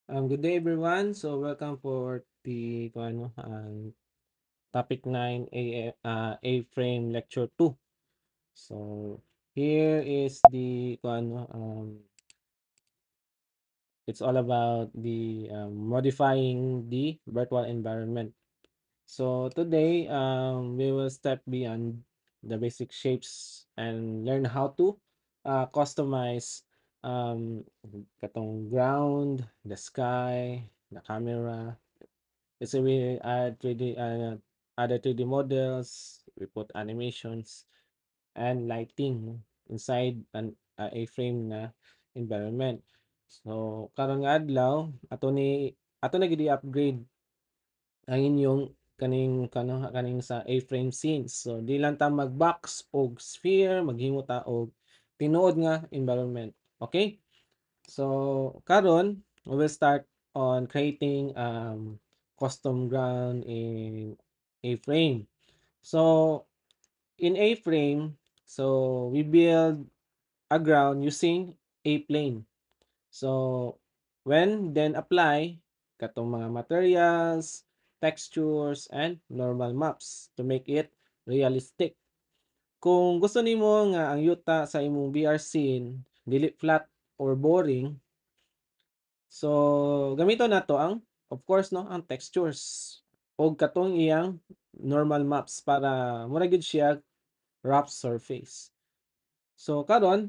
Good day everyone. So welcome for the topic 9 A-frame lecture 2. So here is the it's all about the modifying the virtual environment. So today we will step beyond the basic shapes and learn how to customize katong ground, the sky, the camera. Kasi we add 3D other 3D models, we put animations and lighting inside a frame na environment. So karon nga adlaw ato na gid upgrade ang inyong kaning sa A-frame scenes. So di lang ta mag-box og sphere, maghimo ta og tinuod nga environment. Okay? So karon we will start on creating custom ground in A-frame. So in A-frame, so we build a ground using A-plane. So when then apply katong mga materials, textures, and normal maps to make it realistic. Kung gusto nimo nga ang yuta sa imong VR scene dili flat or boring, so gamiton nato ang of course no ang textures og katong iyang normal maps para mura gid siya rough surface. So karon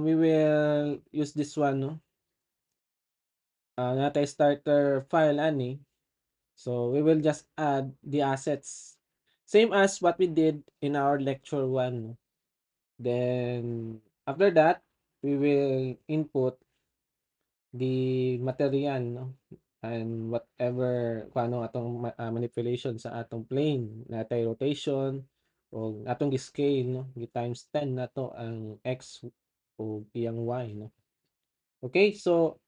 we will use this one no. Natay starter file ani. So we will just add the assets. Same as what we did in our lecture 1. No? Then after that, we will input the material no and whatever kung ano atong manipulation sa atong plane natay rotation o atong scale no gi times 10 nato ang x o iyang y no. Okay, so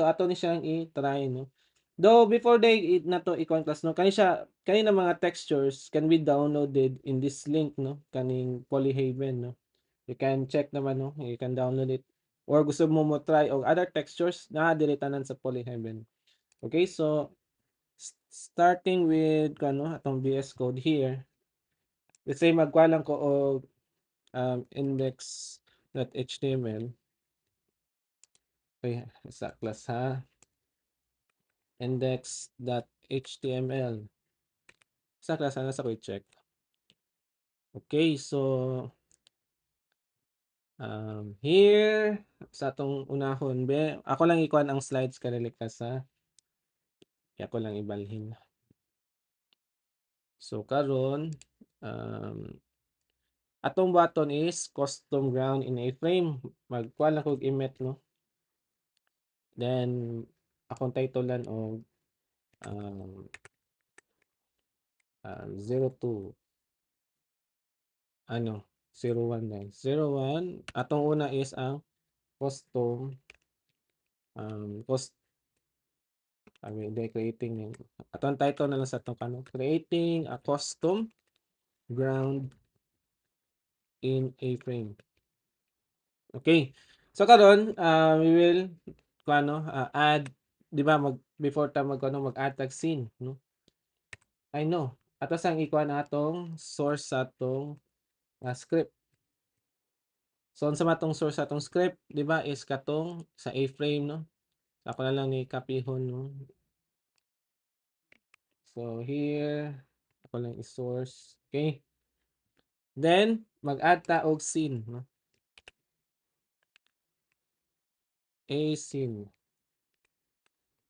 ato ni siyang i-try no. Though before they nato i-con class no kani na mga textures can be downloaded in this link no kaning Polyhaven no. You can check naman no, you can download it or gusto mo try og other textures na dili tanan sa Polyhaven. Okay, so starting with atong VS Code here. Let's say magkuha lang ko og index.html. Okay, sa class ha. Index.html. Sa class na sa ko i-check. Okay, so here sa atong unahon be, ako lang ikuan ang slides kanili ka sa ako lang ibalhin. So karon atong button is custom ground in A-frame. Magkuha lang kog image no. Then akong titlean og 02 01 din. 01 atong una is ang custom cost creating atong title na lang sa atong creating a custom ground in A-frame. Okay. So karon we will add 'di ba before ta mag-add tag scene no. I know. Ato sang ikuan atong source sa atong script. So unsa matong source sa atong script 'di ba is katong sa A-frame no. Ako na lang ni copyhon no. So here ako lang i-source. Okay. Then mag-add ta og scene no. A scene.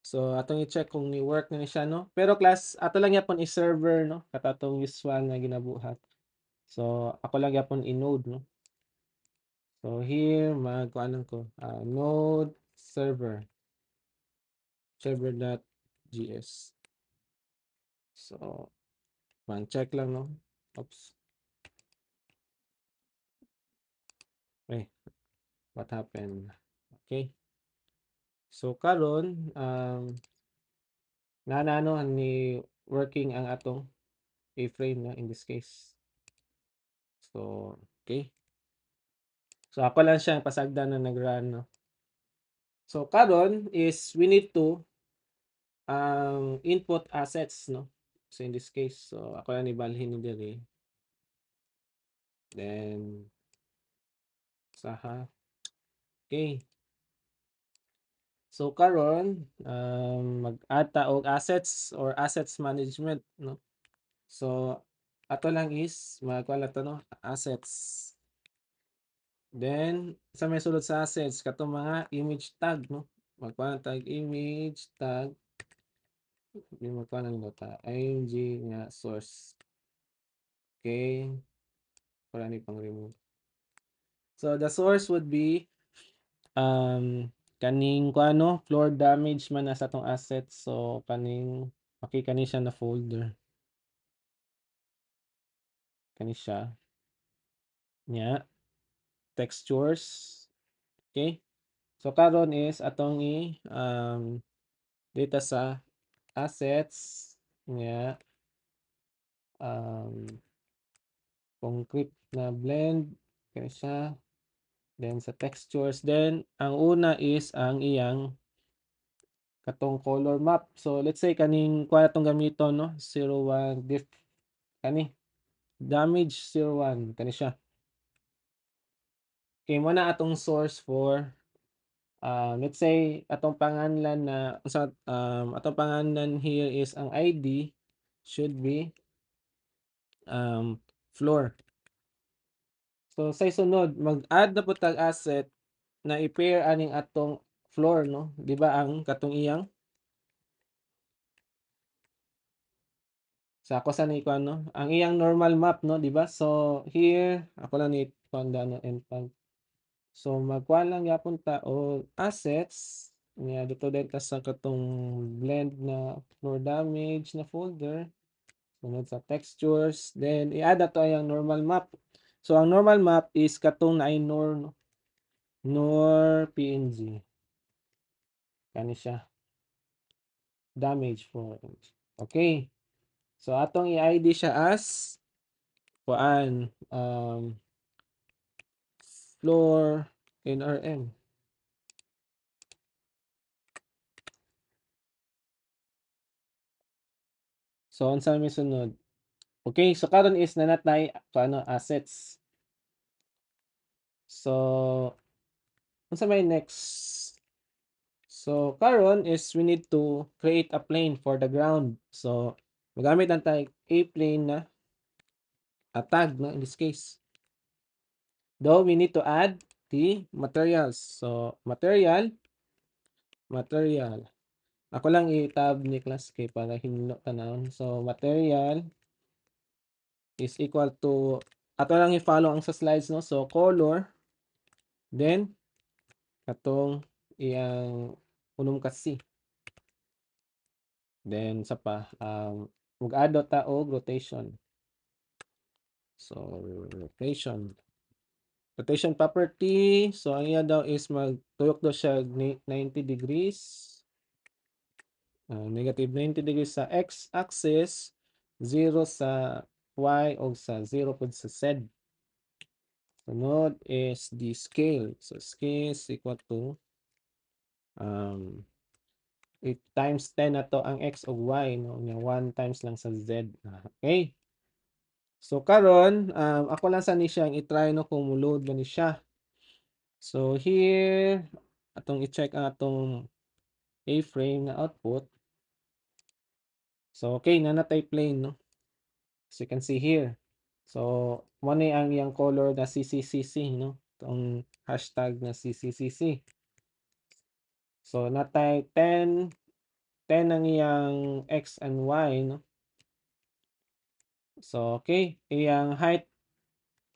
So atong i-check kung ni-work na ni siya no. Pero class ato lang yapon i-server no katatong usual nga ginabuhat. So ako lang yapon i-node no. So here magkuanan ko node server.js. So check lang no. Oops. Eh, what happened? Okay. So karon naano ni working ang atong A-frame na in this case. So okay. So ako lang siya pasagdan na nag-run no. So karon is we need to ang input assets, no? So, in this case, so ako lang ibalhin ni diri. Then, saha. Okay. So, karon mag-add ta og assets or assets management, no? So, ato lang is magkuha lang to, no? Assets. Then, sa may sulod sa assets, katong mga image tag, no? Magkuha lang tag image tag. Di magkuha lang ta. img nga source. Okay. Wala ni pang remove. So, the source would be kaning kuha, no? Floor damage man na sa tong asset. So, kaning okay, kani siya na folder. Kani siya. Nya. Textures. Okay. So, karon is atong data sa assets. Nya. Um, concrete na blend. Kani siya. Then, sa textures. Then, ang una is ang iyang katong color map. So, let's say kaning kuha tong gamiton, no? 01 diff. Kani. Damage 01. Kani siya. Okay, mo na atong source for let's say atong panganlan na sa atong panganlan here is ang ID should be floor. So sa sunod mag-add na pud tag asset na i-pair aning atong floor, no? Di ba ang katong iyang sa ako sa ni kuan, no? Ang iyang normal map, no, di ba? So here ako lang ni kuan no endpoint. So magkuha lang gyapon ta og assets niya dito din ta sa katong blend na floor damage na folder. Sunod sa textures, then i-add ato ang normal map. So ang normal map is katong naay nor, no? Nor PNG. Kani siya. Damage for okay. So atong i-ID siya as kuan floor NRM. So unsa may sunod? Okay, so karon is nanatay ano assets. So unsa may next? So karon is we need to create a plane for the ground. So magamit ang tag a plane na a tag, no, in this case. Though we need to add the materials. So material. Ako lang i-tab ni class kay para hinlo tanawon. So material is equal to ato lang i-follow ang sa slides, no. So color, then katong iyang unom ka C. Then sa pa mag-add ta og rotation. So rotation. Rotation property, so ang iya daw is magtuyok daw siya 90 degrees. Negative 90 degrees sa x axis, 0 sa y o sa 0 pud sa z. Sunod is the scale. So scale is equal to 8 times 10 na to ang x o y, no? 1 times lang sa z. Okay. So karon ako lang sa ni siya i-try, no, kung mo-load ba ni siya. So here atong i-check ang atong A-frame na output. So okay, nanatay plane, no? As you can see here. So mo ni ang iyang color na CCCC, no? Itong hashtag na CCCC. So natay 10 ang iyang x and y, no? So okay, iyang height,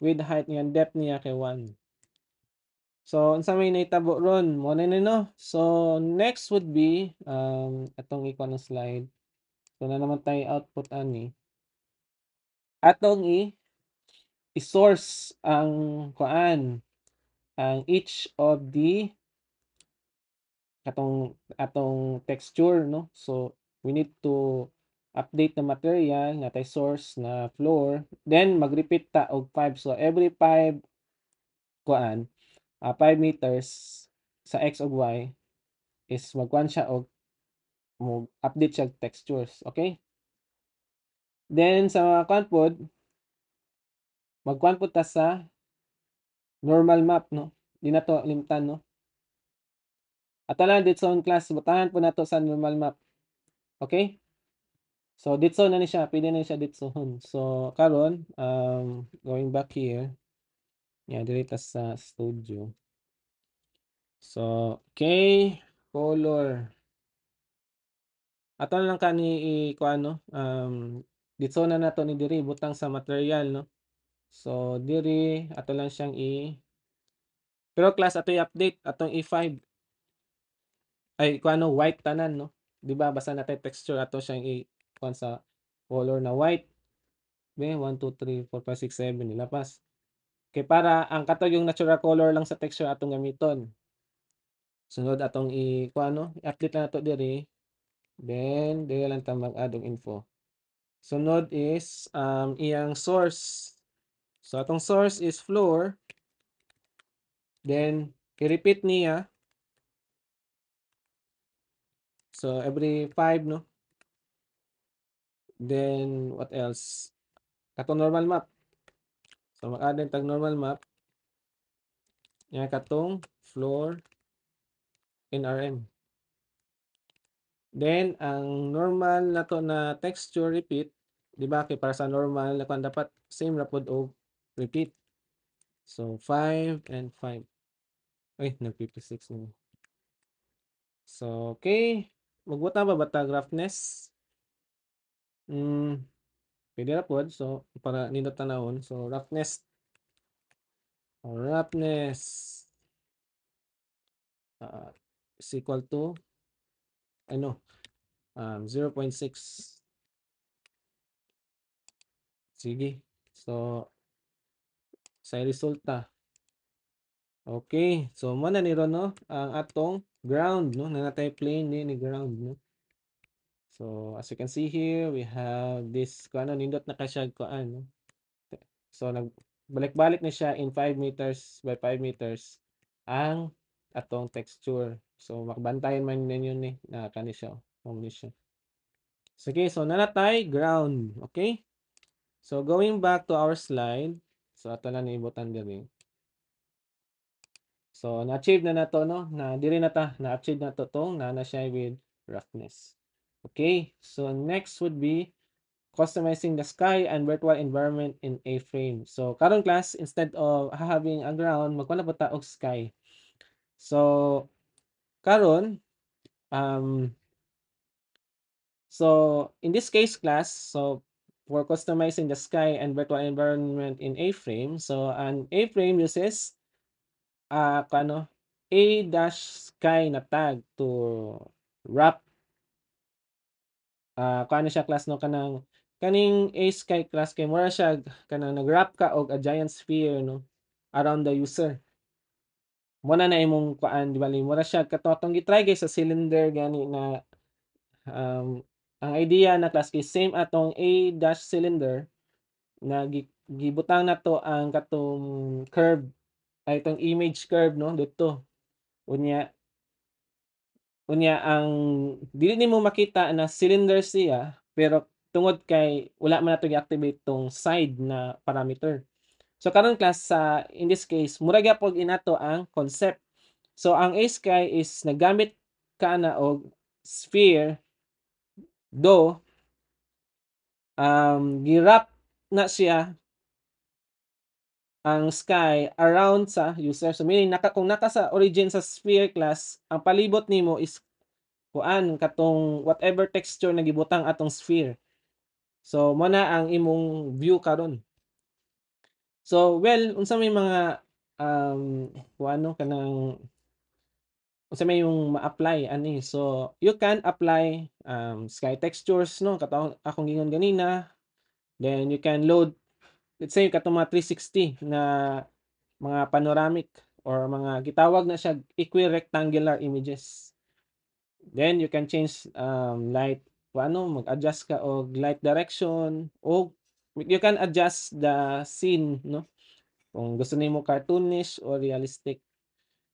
width, height niyang depth niya kay 1. So unsa may nahitabo ron mo na ni, no? So next would be atong iko na slide. So na naman tayo output ani. Atong i-source ang kuan ang each of the atong texture, no? So we need to update the material natay source na floor, then mag-repeat ta og 5. So every 5 kuan 5 meters sa x ug y is magkuan siya og mo update siya textures, okay? Then sa kuan pod, magkuan pod ta sa normal map, no? Di na 'to limtan, no? Ato lang dito sa class, butahan po nato sa normal map, okay? So ditso na ni siya, pwede na siya ditsohon. So karon, going back here, yeah, diri ta sa studio. So, okay, color. Ato na lang kani i-kuan, no? Ditso na nato ni diri butang sa material, no? So diri ato lang siyang pero class ato i-update atong E5 ay kung ano white tanan, no? 'Di ba basta natay texture ato siyang kuan sa color na white. Be 1, 2, 3, 4, 5, 6, 7 nilapas. Kay para ang katog yung natural color lang sa texture atong gamiton. Sunod atong kuan no, i-update na nato diri. Then diri lang ta mag-add og info. Sunod is iyang source. So atong source is floor. Then i-repeat niya. So every 5 no. Then what else? Katong normal map. So mag-add din tag normal map. Yan katong floor NRM. Then ang normal nato na texture repeat, di ba kay para sa normal na kuan dapat same ra pod og repeat. So 5 and 5. Ay, nag-56 na. So okay, magbuta ba batag roughness? Pwede ra pod. So para nindot tanawon. So roughness uh, is equal to ano 0.6. Sige. So sa resulta. Okay. So mo na ni ron no ang atong ground no na natay plane ni ground no. So as you can see here we have this kuan nindot na kasya kuan no. So nagbalik-balik na siya in 5 meters by 5 meters ang atong texture. So makabantayan man ninyo ni na kani siya. Siya. Sige, so nanatay ground. Okay? So going back to our slide. So ato na niibutan diri. So na-achieve na nato no na diri na ta na-achieve na to tong na siya with roughness. Okay? So next would be customizing the sky and virtual environment in A-frame. So karon class instead of having a ground magkuha na po ta og sky. So karon um so in this case class, so for customizing the sky and virtual environment in A-frame, so an A-frame uses kano A-sky na tag to wrap kuano siya class no kanang kaning A-sky class kay mura siya kanang nag-wrap ka og a giant sphere no around the user. Muna na imong kuan di bali mura siya kato atong gitry guys sa cylinder gani na ang idea na class kay same atong A-cylinder na gibutang nato ang katong curve ay itong image curve no dito. Unya ang dili nimo makita na cylinder siya pero tungod kay wala man nato gi-activate tong side na parameter. So karon class sa in this case mura gyapon inato ang concept. So ang A-sky is nagamit ka na og sphere do gi-wrap na siya ang sky around sa user. So meaning kung naka sa origin sa sphere class, ang palibot nimo is kuan katong whatever texture na gibutang atong sphere. So mo na ang imong view karon. So well, unsa may mga kuano kanang unsa may yung ma-apply ani. So you can apply sky textures no katong akong gingon ganina. Then you can load let's say katong mga 360 na mga panoramic or mga gitawag na siya equirectangular images. Then you can change light ano mag-adjust ka og light direction o you can adjust the scene no kung gusto nimo cartoonish or realistic.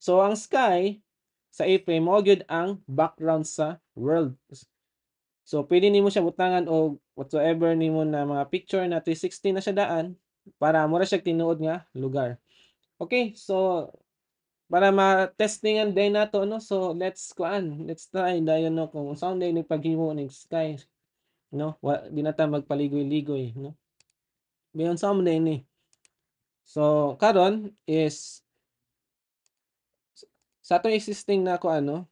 So ang sky sa A-frame mo gyud ang background sa world. So pwede nimo siya butangan og whatsoever nimo na mga picture na 360 na siya daan para mura siya tinuod nga lugar. Okay, so para ma-testingan din nato no, so let's try dayon no kung unsaon day ni paghimo ning sky no, di na ta magpaligoy-ligoy no. Dayon unsaon man day ni. So karon is sa atong existing na kuan no,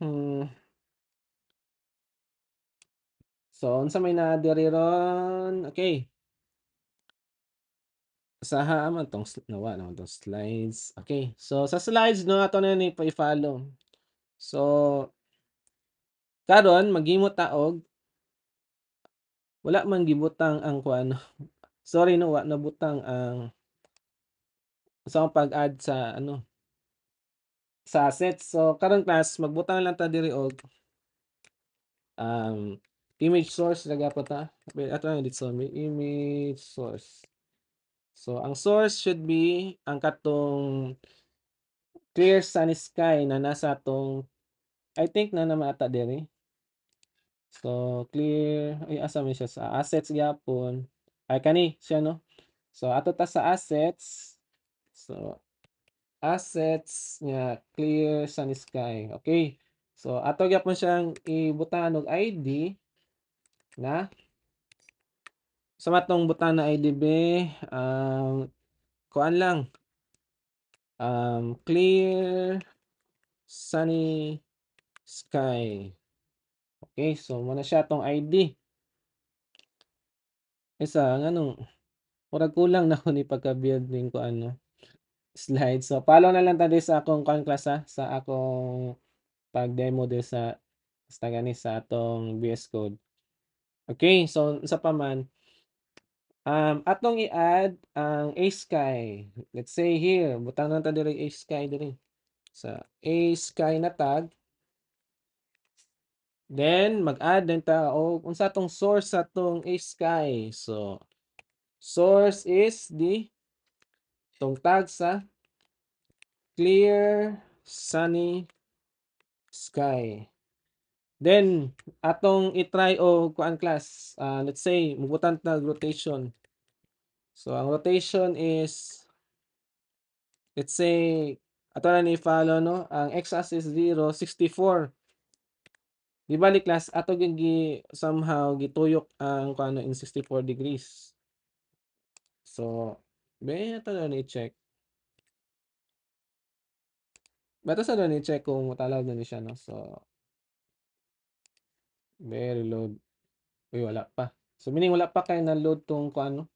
so unsa may naa diri ron, okay. Usaha man 'tong nawa naman 'tong slides. Okay, so sa slides 'no ato na ni pa-i-follow. So karon maghimo ta og wala man gibutang ang kuan 'no, sorry 'no, wa nabutang ang usa pag-add sa ano, sa assets. So karon class magbutang lang ta diri og um, image source ra gyapon ta. Ato na dito so may image source. So ang source should be ang katong clear sunny sky na nasa atong I think na naman ata diri. So clear ay asa man siya sa assets gyapon. Ay kani siya no. So ato ta sa assets. So assets nga clear sunny sky. Okay. So ato gyapon siyang ibutang og ID na sa matong butang na ID be kuan lang clear sunny sky. Okay, so muna siya tong ID. Isa nganong murag kulang na ko ni pagka-build ning kuan no slide. So follow na lang ta diri sa akong kuan class ha, sa akong pag-demo diri sa basta gani sa atong VS Code. Okay, so unsa pa man atong i-add ang A-sky. Let's say here, butang lang ta diri A-sky diri. Sa A-sky na tag, then mag-add din ta og unsa tong source sa tong A-sky. So source is the tong tag sa clear sunny sky. Then atong i-try og kuan class, let's say mubutan tag rotation. So ang rotation is let's say ato na ni follow no, ang x-axis 0, 64. Di bali class ato gyud somehow gituyok ang kuan in 64 degrees. So be ato na ni check. Beto sa ni check kung motalaw na ni siya no. So be reload. Uy wala pa. So meaning wala pa kay na load tong kuan no.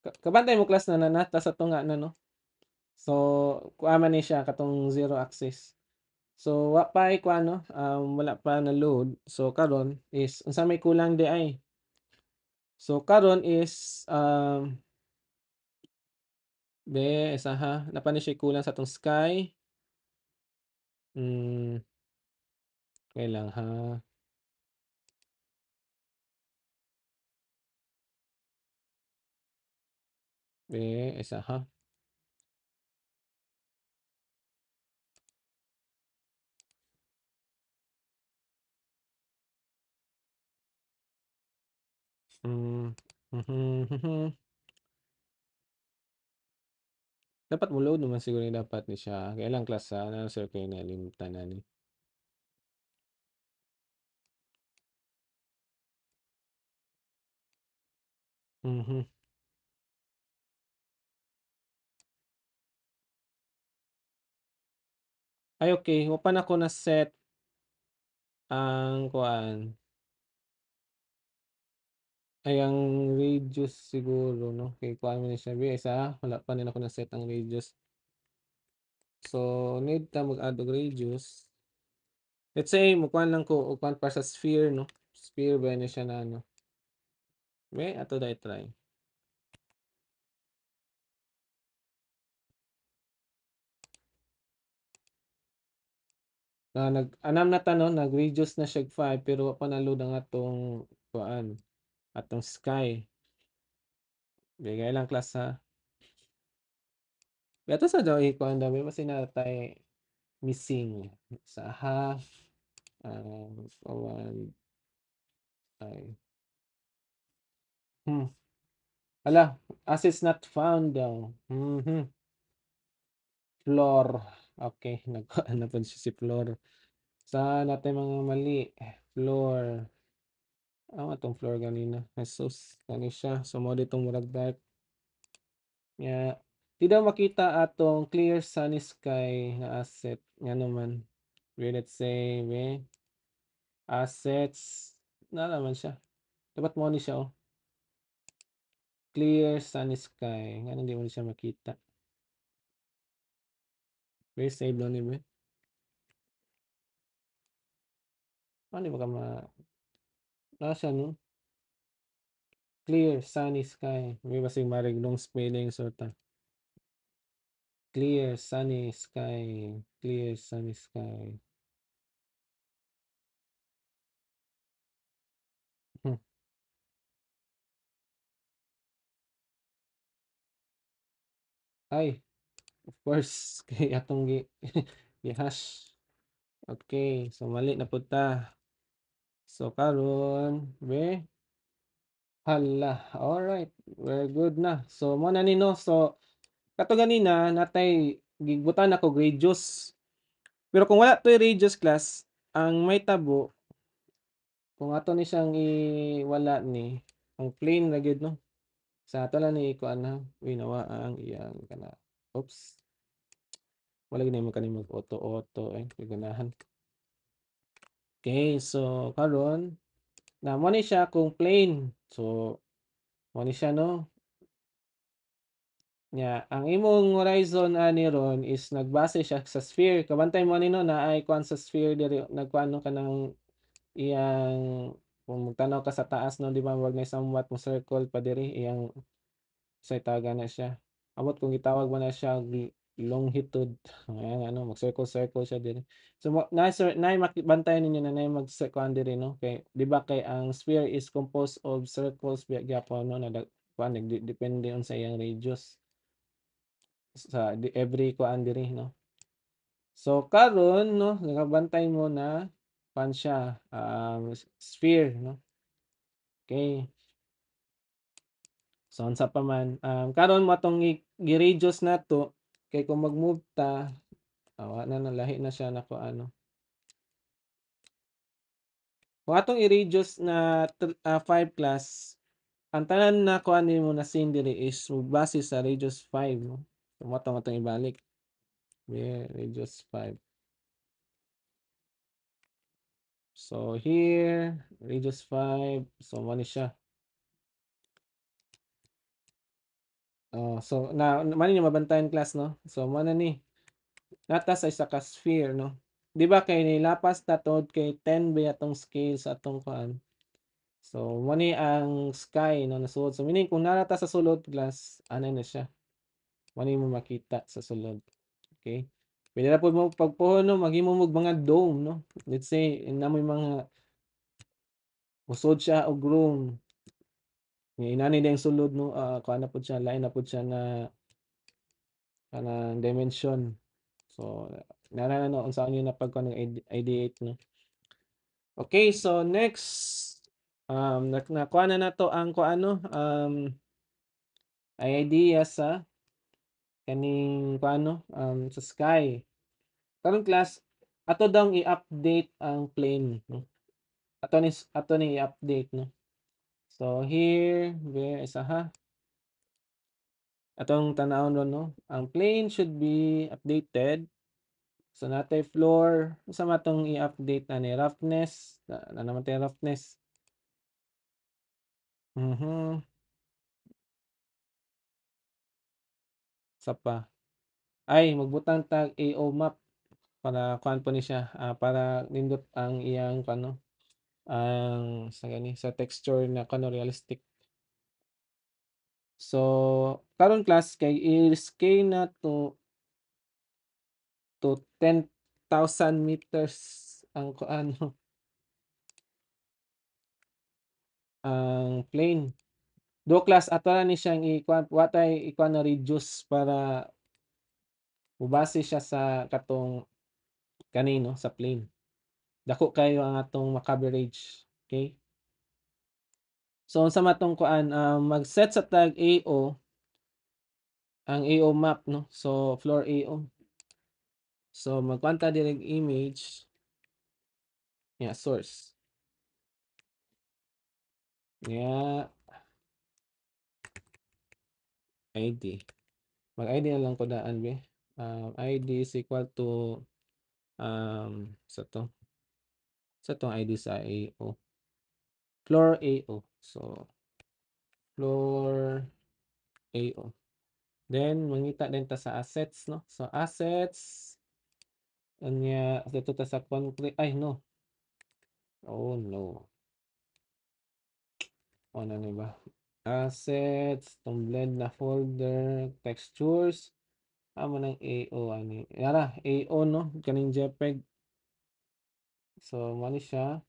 Kabantay mo class na nata sa tunga na no. So kuha man ni siya katong zero axis. So wa pa ay kuan no, wala pa na load. So karon is unsa may kulang di ay. So karon is be isaha na pa ni siya kulang sa tong sky. Kailang ha. Be isaha. Mhm. Dapat mo load naman siguro yung dapat ni siya. Kaya lang class ha, na sir kayo nalimutan na ni. Mhm. Ay okay, wa pa nako na set ang kuan. Ay ang radius siguro no. Kay kuan mo ni siya be isa wala pa din ako na set ang radius. So need ta mag-add og radius. Let's say mukuan lang ko og kuan para sa sphere no. Sphere ba ni siya na ano. Be ato dai try. Na nag-anam na ta no, nag-reduce na siya 5 pero wa pa na-load ang atong kuan, atong sky. Bigay lang class ha. Beto sa daw kuan daw may masin na tay missing sa ha. Kuan Ay, hmm, hala, assets not found daw. Mhm, floor. Okey, nagkuan na pud siya si floor. Saan natin mga mali? Floor. Ano atong floor ganina? Jesus, kani siya. So mao ditong murag dark nya di daw makita atong clear sunny sky nga asset nga naman. We let's say we assets na naman siya. Dapat mo ni siya oh. Clear sunny sky. Nga hindi mo ni siya makita. Very save lang ni be. Ano di ba ka ma nasa no? Clear sunny sky. May basig mariglong spelling sorta. Clear sunny sky. Clear sunny sky. Hmm. Ay, of course kay atong gi-hash. Okay, so mali na pud ta. So karon be hala. Alright, very good na. So mo na ni no. So kato ganina natay gigbutan ako grade juice. Pero kung wala toy radius class, ang may tabo kung ato ni siyang wala ni ang plain ra gyud no. Sa ato lang ni kuan na ginawa ang iyang kana. Oops, wala gyud mo kani mag auto auto ay ganahan. Okay, so karon na mo ni siya kung plain. So mo ni siya no. Nya ang imong horizon ani ron is nagbase siya sa sphere. Kabantay mo ni no na ay kuan sa sphere diri nagkuan no kanang iyang kung magtanaw ka sa taas no di ba wag na somewhat mo circle pa diri iyang sa taga na siya. Amot kung gitawag mo na siya longitude. Ayan ano mag-circle-circle siya diri. So na sir na makibantay ninyo na nay mag-kuan diri no kay di ba kay ang sphere is composed of circles gyapon no na kuan depende on sa iyang radius sa every kuan diri no. So karon no nakabantay mo na kuan siya sphere no. Okay. So unsa pa man karon mo atong gi-reduce nato kay kung mag-move ta wa na lahi na siya nako ano. Kung atong i-reduce na 5 class ang tanan na kuan nimo na scene diri is base sa radius 5 no. So mo atong ibalik. Yeah, radius 5. So here radius 5 so mo ni siya. Oh, so na man ni mabantayan class no. So mo na ni nata sa isa ka sphere no. Di ba kay nilapas ta tungod kay 10 ba atong scale sa atong kuan. So mo ni ang sky no nasuod. So meaning kung nara ta sa sulod class anay na siya. Mo ni mo makita sa sulod. Okay? Pwede na pud mo pagpuhon no maghimo mo og mga dome no. Let's say namoy mga usod siya og room. Inani din sulod no kuan na pud siya lain na pud siya na kanang dimension. So nara na no unsa inyo na pagkuan ng ideate no. Okay, so next nakuha na nato ang kuano idea sa kaning kuano sa sky. Karon class ato daw i-update ang plane no. Ato ni i-update no. So here where is ha atong tan-awon ron no. Ang plane should be updated. So natay floor unsa matong i-update ani roughness na naman tay roughness. Mhm. Sa pa. Ay magbutang tag AO map para kuan po ni siya para nindot ang iyang kuano ang sa gani sa texture na kuano realistic. So karon class kay i-scale na to 10,000 meters ang kuano ang plane. Do class ato na ni siyang ikuan watay ikuan na reduce para mubase siya sa katong kanino sa plane. Dako kayo ang atong maka-average. Okay? So unsa matong kuan, mag-set sa tag AO, ang AO map 'no, so floor AO. So magkuhan ta diri image, source. Nya ID. Mag-ID na lang ko daan be. ID is equal to sa to, sa tong ID sa AO. Floor AO. So floor AO. Then mangita din ta sa assets no. So assets unya dito ta sa concrete ay no. Oh no. Ano na ba? Assets, tong blend na folder, textures, amo ng AO ani. Yara, AO no, kaning JPEG. So mo ni siya.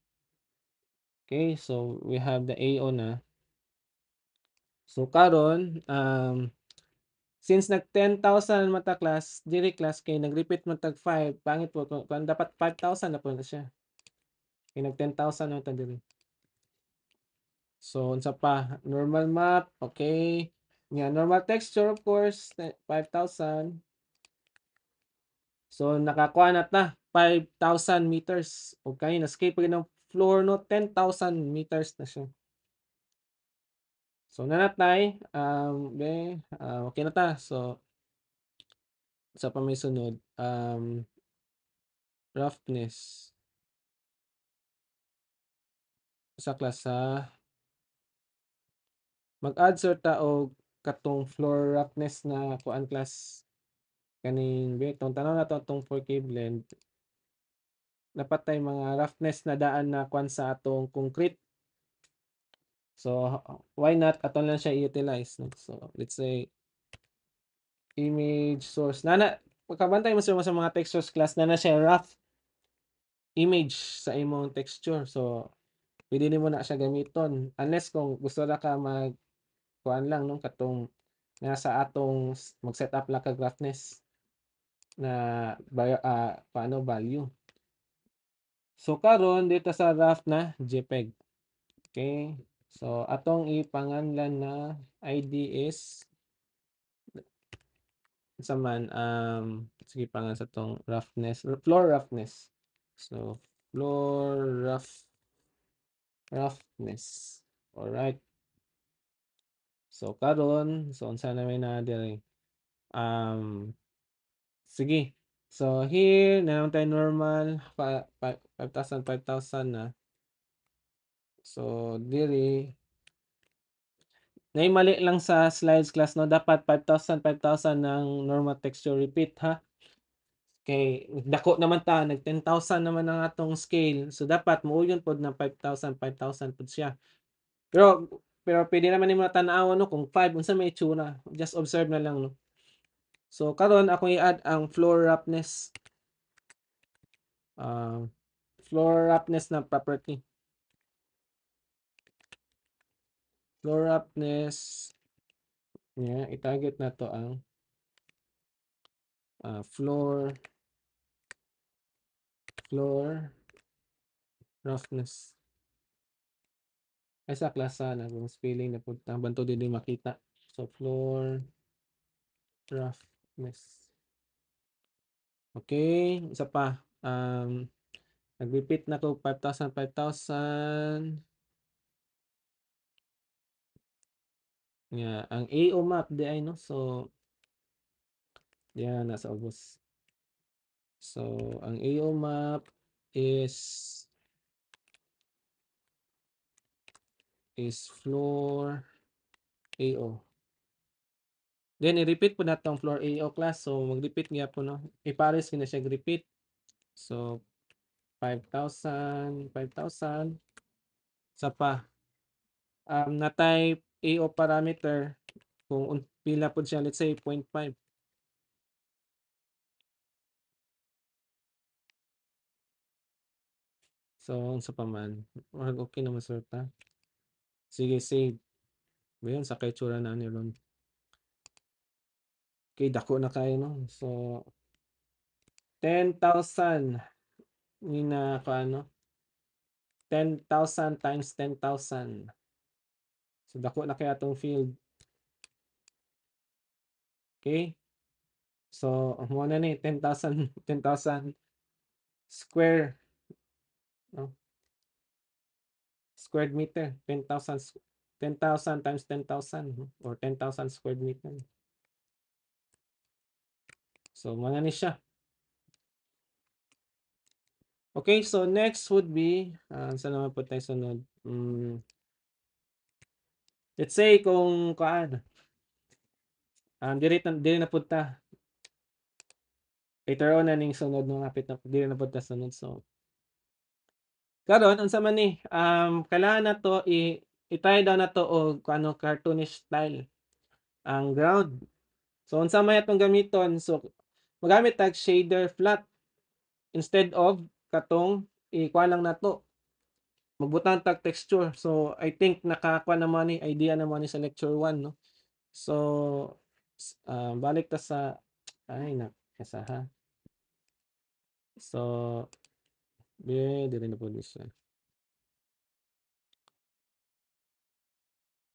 Okay, so we have the AO na. So karon since nag 10,000 mata class, diri class kay nag-repeat man tag 5, pangit po kung dapat 5,000 na po na siya. Kay nag 10,000 na ta diri. So unsa pa, normal map, okay. Nga normal texture of course, 5,000. So nakakuha na ta 5,000 meters. O kanina escape pa ng floor no 10,000 meters na siya. So nanatay okay na ta. So sa pa may sunod roughness sa class sa mag-add sir ta og katong floor roughness na kuan class kaning tong tanaw na to tong 4K blend napatay mga roughness na daan na kuan sa atong concrete. So why not aton lang siya i-utilize no? So let's say image source nana pagkabantay mo sa mga textures class na siya rough image sa imong texture. So pwede nimo na siya gamiton unless kung gusto ra ka mag kuan lang no katong nasa atong mag-setup lang ka roughness na paano value. So karon dito sa rough na JPEG. Okay. So atong ipanganlan na ID is sa man sige pangalan sa tong roughness, floor roughness. So floor roughness. Alright. So karon so unsa na may na diri sige. So here na naman tayo normal 5,000 5,000 na. So diri nay mali lang sa slides class no dapat 5,000 5,000 ng normal texture repeat ha. Kay dako naman ta nag 10,000 naman ang atong scale. So dapat muuyon pod ng 5,000 5,000 pod siya. Pero pwede naman nimo tan-awon no kung 5 unsa may itsura. Just observe na lang no. So karon ako i-add ang floor roughness. Floor roughness na property. Floor roughness niya i-target na to ang floor roughness. Ay sa klasa na kung spelling na punta banto din makita. So floor roughness. Okay, isa pa. Nag-repeat na to 5,000 5,000. Yeah, ang AO map di ay no. So yan nasa ubos. So ang AO map is floor AO. Then i-repeat po natong floor AO class. So mag-repeat nga po no. I-pares na siya repeat. So 5,000 5,000 sa pa na type AO parameter kung pila po siya let's say 0.5. So unsa pa man okay naman sir ta. Sige save. Ayun sa kay tsura na ni ron. Okay, dako na kayo no. So 10,000 ni na kaano 10,000 times 10,000. So dako na kay atong field. Okay? So mo na ni 10,000 10,000 square, no? Square meter, 10,000 times 10,000 or 10,000 square meter. So mo na ni siya. Okay, so next would be saan naman po tayo sunod? Let's say kung diri na punta. Later on na ning sunod nung hapit na diri na punta sunod. So karon unsa man ni kailangan na to i-try daw na to og cartoonish style ang ground. So unsa may atong gamiton? So magamit tag shader flat instead of katong ikuha lang nato magbutang tag texture. So I think nakakuha naman ni idea naman ni sa lecture 1, no? So balik ta sa ay na kasa ha. So dire na po siya.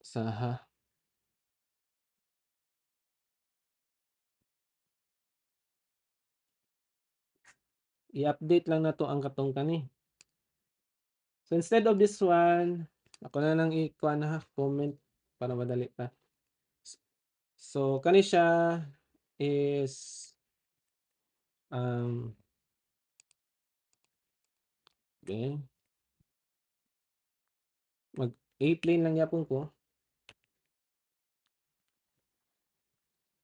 Sa i-update lang na to ang katong kani. So instead of this one, ako na lang ikuha na comment para madali pa. So kani siya is okay. Mag A-plane lang yapon ko.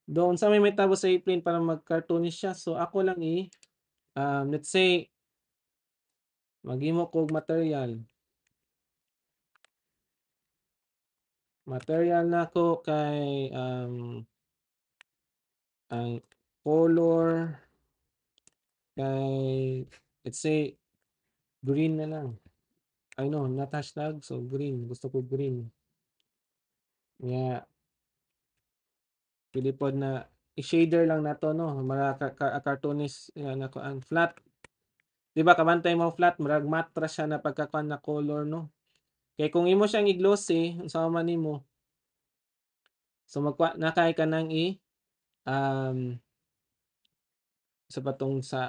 Doon sa may tabo sa A-plane para mag-cartoonish siya. So ako lang let's say maghimo kog material. Material na ko kay ang color kay let's say green na lang. I know, not hashtag, so green. Gusto ko green. Nga, pili pod na i-shader lang na to, no? Mga cartoonist na kuan flat. Di ba kabantay mo flat, marag matras siya na pagkakuan na color, no? Kay kung imo siyang i-glossy, unsa man nimo. So magkuha na kay ka nang sa patong sa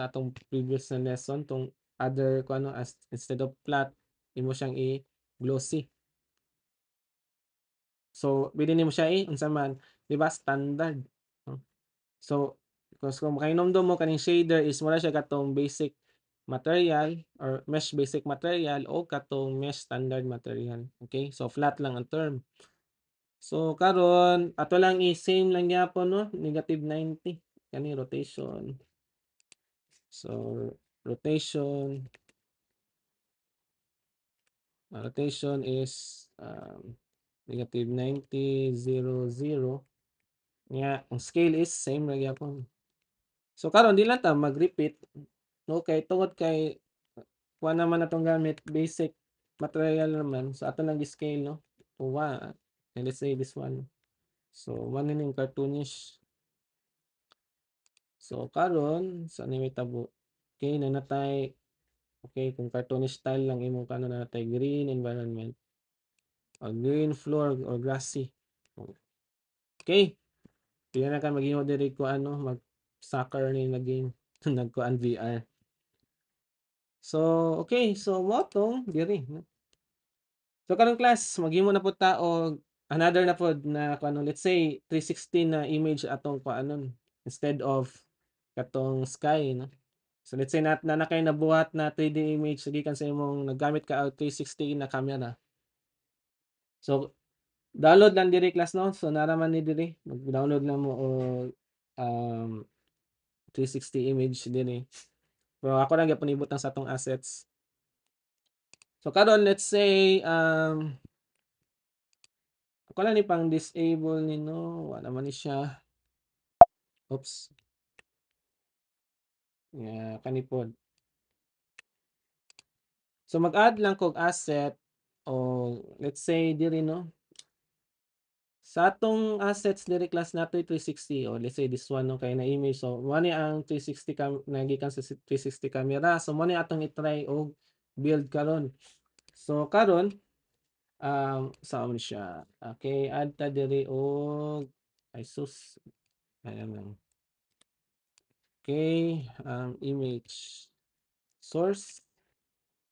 atong previous na lesson tong other kuno as instead of flat imo siyang i-glossy. So bilhin nimo siya unsa man, di ba standard, no? So kung makainomdom mo kaning shader is mura siya katong basic material or mesh basic material o katong mesh standard material. Okay? So flat lang ang term. So karon ato lang i-same lang gyapon, no? Negative 90 kani rotation. So rotation is negative 90, 0, 0. Nga, ang scale is same ra gyapon. So karon di lang ta mag-repeat, no? Kay tungod kay kuha naman natong gamit basic material naman so ato lang i-scale, no? To 1 and let's say this one. So 1 ning cartoonish. So karon sa may tabo. Okay na natay. Okay, kung cartoonish style lang imong kano na natay green environment or green floor or grassy. Okay. Pila na ka maghimo diri ko mag soccer ni na game nagkuan VR. So okay, so mo tong diri, no? So karong class maghimo na pud ta og another na pod na kuno let's say 360 na image atong kuanon instead of katong sky, no? So let's say na kay nabuhat na 3D image gikan sa imong naggamit ka og 360 na camera. So download lang diri class, no? So naraman ni diri mag-download lang mo og 360 image diri. Pero ako lang gyapon ibutang sa atong assets. So karon let's say ako lang ni pang disable ni, no? Wala naman ni siya. Oops. Yeah, kanipod. So mag-add lang kog asset o let's say diri, no? Sa atong assets diri class nato 360 o let's say this one, no, kay na image. So mo ni ang 360 nagikan sa 360 camera. So mo ni atong i-try og build karon. So karon Saan man siya, okay, add ta diri og ay sus, ayan lang. Okay, image source.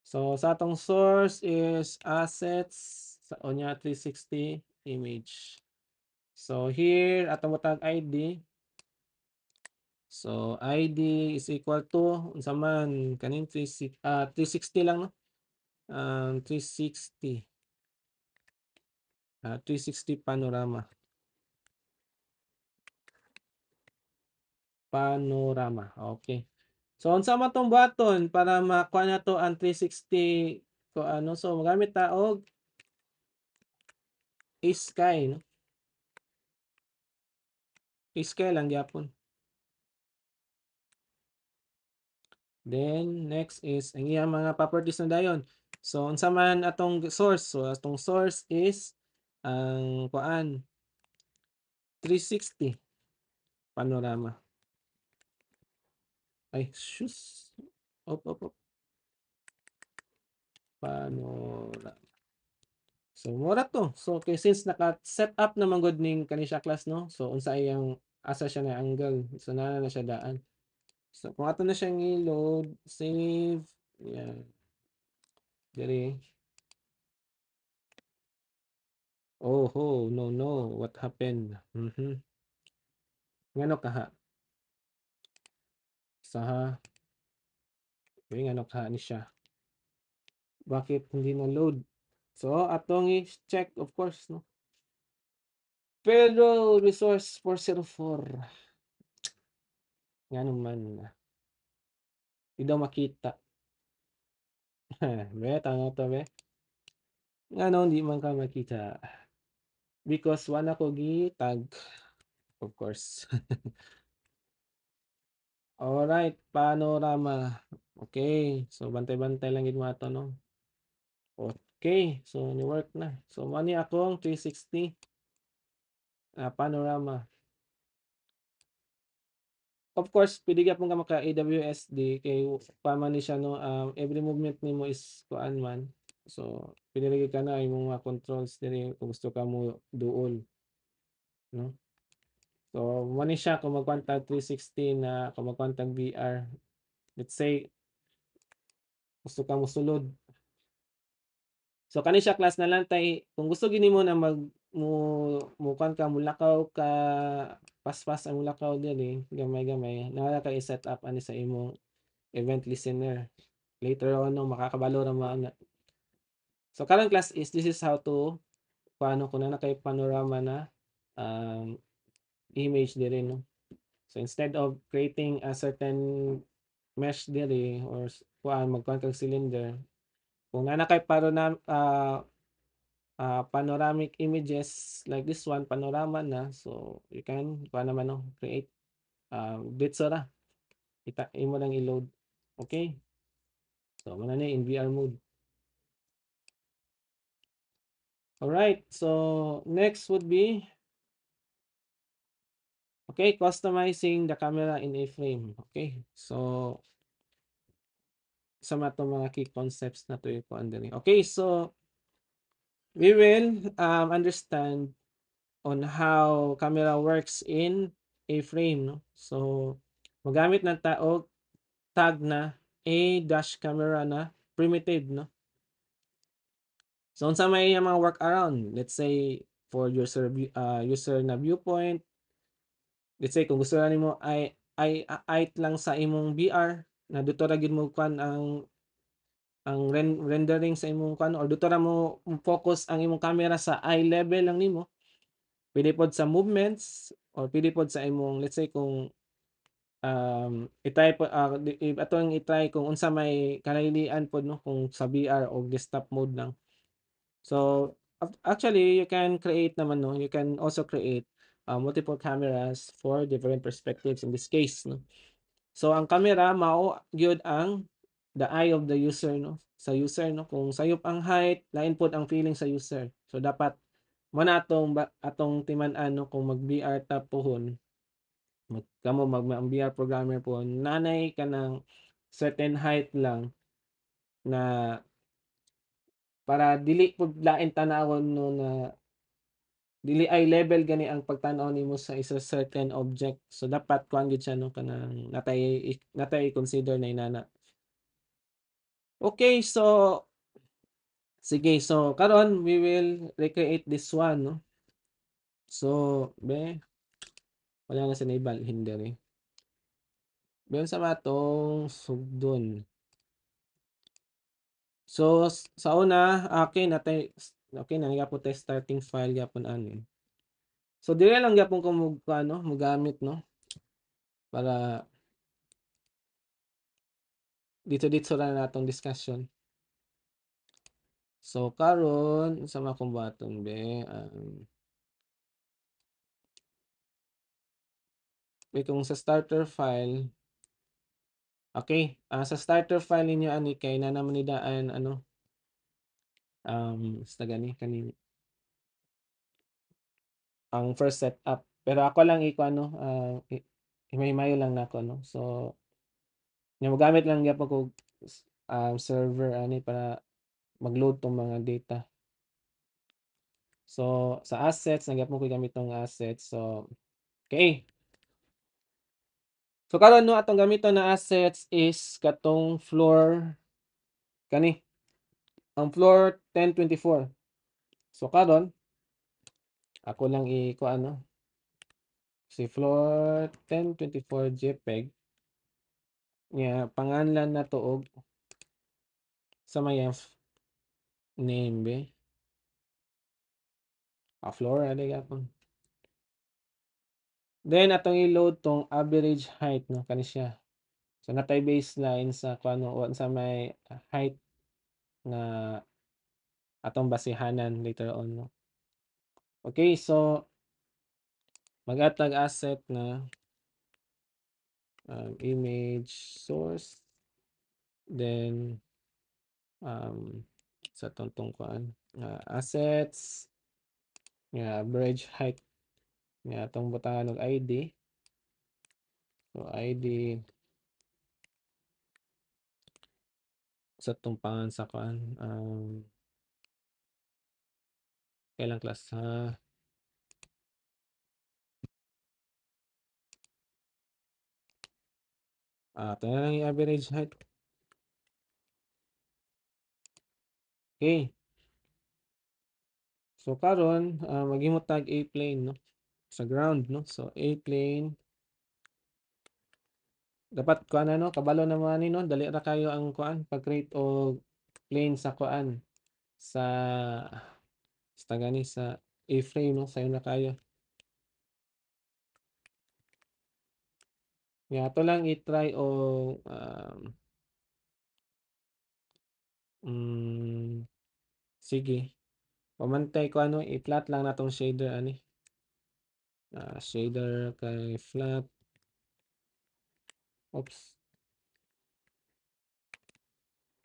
So sa atong source is assets sa unya 360 image. So here atong butang ID. So ID is equal to unsa man kaning 360 lang no. 360 360 panorama. Panorama, okay. So unsa man 'tong button para makuha nato ang 360 ko ano, so magamit ta og sky no, sky lang gyapon. Then next is ang iyang mga properties na dayon. So unsa man atong source, so atong source is ang kuan 360 panorama. Ay sus, op, panorama. So mura to. So kay since naka-set up naman gud ning kani siya class no. So unsa iyang asa siya na angle. So naa na siya daan. So kung ato na siyang i-load, save, yan, diri. Oh, ho, no, no, what happened? Ngano kaha? Saha, ngano kaha ni siya? Bakit hindi na load? So atong i-check of course no. Pero resource 404. Ngano man, di daw makita. Be, tanaw to be. Ngano hindi man ka makita? Because wala ko gi-tag, of course. Alright, panorama. Okay, so bantay-bantay lang gid mo ato no. Okay, so ni-work na. So mao ni akong 360 panorama. Of course, pwede gyapon ka maka AWSD kay pama ni siya no, every movement nimo is kuan man. So pwede ra gyud kana imong mga controls diri kung gusto ka mo duol, no? So mo ni siya kung magkuhan tag 360 na kung magkuhan tag VR. Let's say gusto ka mosulod. So kani siya class na lang tay kung gusto gid nimo na kuan ka mulakaw ka paspas ang mulakaw diri gamay-gamay naa ka i-set up ani sa imong event listener. Later on no makakabalo ra mo ana. So karong class is this is how to paano kung na kay panorama na um, image diri no. So instead of creating a certain mesh diri or kuan magkuhan kag cylinder, kung naa kay panoramic images like this one, panorama na. So you can kuha naman no, create ditso ra. Imo lang i-load. Okay? So muna ni in VR mode. Alright, so next would be okay, customizing the camera in a frame. Okay, so sa mga mga key concepts na to yung kuan diri. Okay, so we will understand on how camera works in a frame. No? So magamit ng taog tag na a dash camera na primitive. No? So unsa may mga workaround, let's say for user na viewpoint, let's say kung gusto na nimo ay lang sa imong VR na dito ra gid mo kuan ang rendering sa imong kuan or dito ra mo focus ang imong camera sa eye level lang nimo. Pwede pod sa movements or pwede pod sa imong let's say kung i-try po atong i-try kung unsa may kalaylian pod no kung sa VR o desktop mode lang. So actually you can create naman no, you can also create multiple cameras for different perspectives in this case no. So ang camera mao gyud ang the eye of the user no. Sa user no kung sayop ang height, lain pod ang feeling sa user. So dapat mo na atong timan-an no kung mag VR ta pohon kamo ang VR programmer po nanay ka ng certain height lang na para dili pud lain tanawon no na dili ay level gani ang pagtan-aw nimo sa isa certain object. So dapat kuan gid siya no kanang natay i-consider na inana. Okay, so sige, so karon we will recreate this one no. So wala na sa naibalhin diri. Meron sa matong sugdon. So sa una, okay natay okay na gyapon tay starting file gyapon ani. So dire lang gyapon ko ano, mogamit no para dito ra na natong discussion. So karon sa mga kong buhaton kung sa starter file, okay, sa starter file ninyo ani kay na naman nidaan ano, basta gani kani ang first setup. Pero ako lang ano, himay-himayo lang nako no. So nya mogamit lang gyapon ko server ani para mag-load tong mga data. So sa assets nagyapon ko gamit tong assets. So okay. So karon no atong gamiton na assets is katong floor kani ang floor 1024. So karon ako lang ano si floor 1024 JPEG nya panganlan na to og sa may name floor ani gapon. Then atong i-load tong average height no kani siya. So natay baseline sa kuno sa may height na atong basihanan later on no. Okay, so mag-add asset na image source then sa tungtong kuan assets nga average height nga atong butangan og ID. So ID sa tumpangan sa kuan kailang class ito na lang yung average height. Okay. So karon maghimo tag A-plane no sa ground no. So A-plane dapat kuan ano kabalo na mo ani no dali ra kayo ang kuan pag-create og plane sa kuan sa gani sa A-frame no sayo na kayo. Ato lang i-try og sige pamantay ko ano i-flat lang natong shader ani shader kay flat oops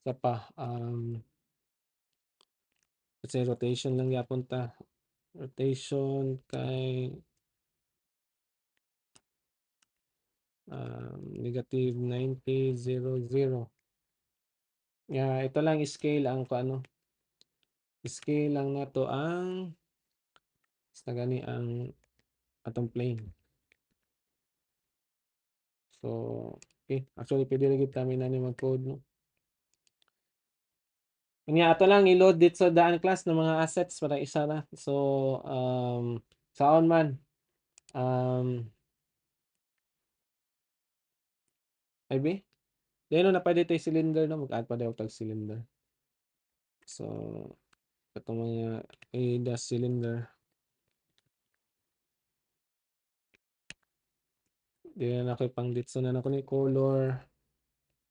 sa pa kasi rotation lang yapon ta rotation kay negative 90 0 ito lang scale ang ano scale lang nato ang basta gani ang atong plane. So okay actually pwede ra gyud kami na ni mag-code no. Ato lang i-load dito sa daan class ng mga assets para isa na. So saon man ay then no na pwede tay cylinder no mag-add pa daw tag cylinder. So katong mga dash cylinder then ako pang ditso na nako ni color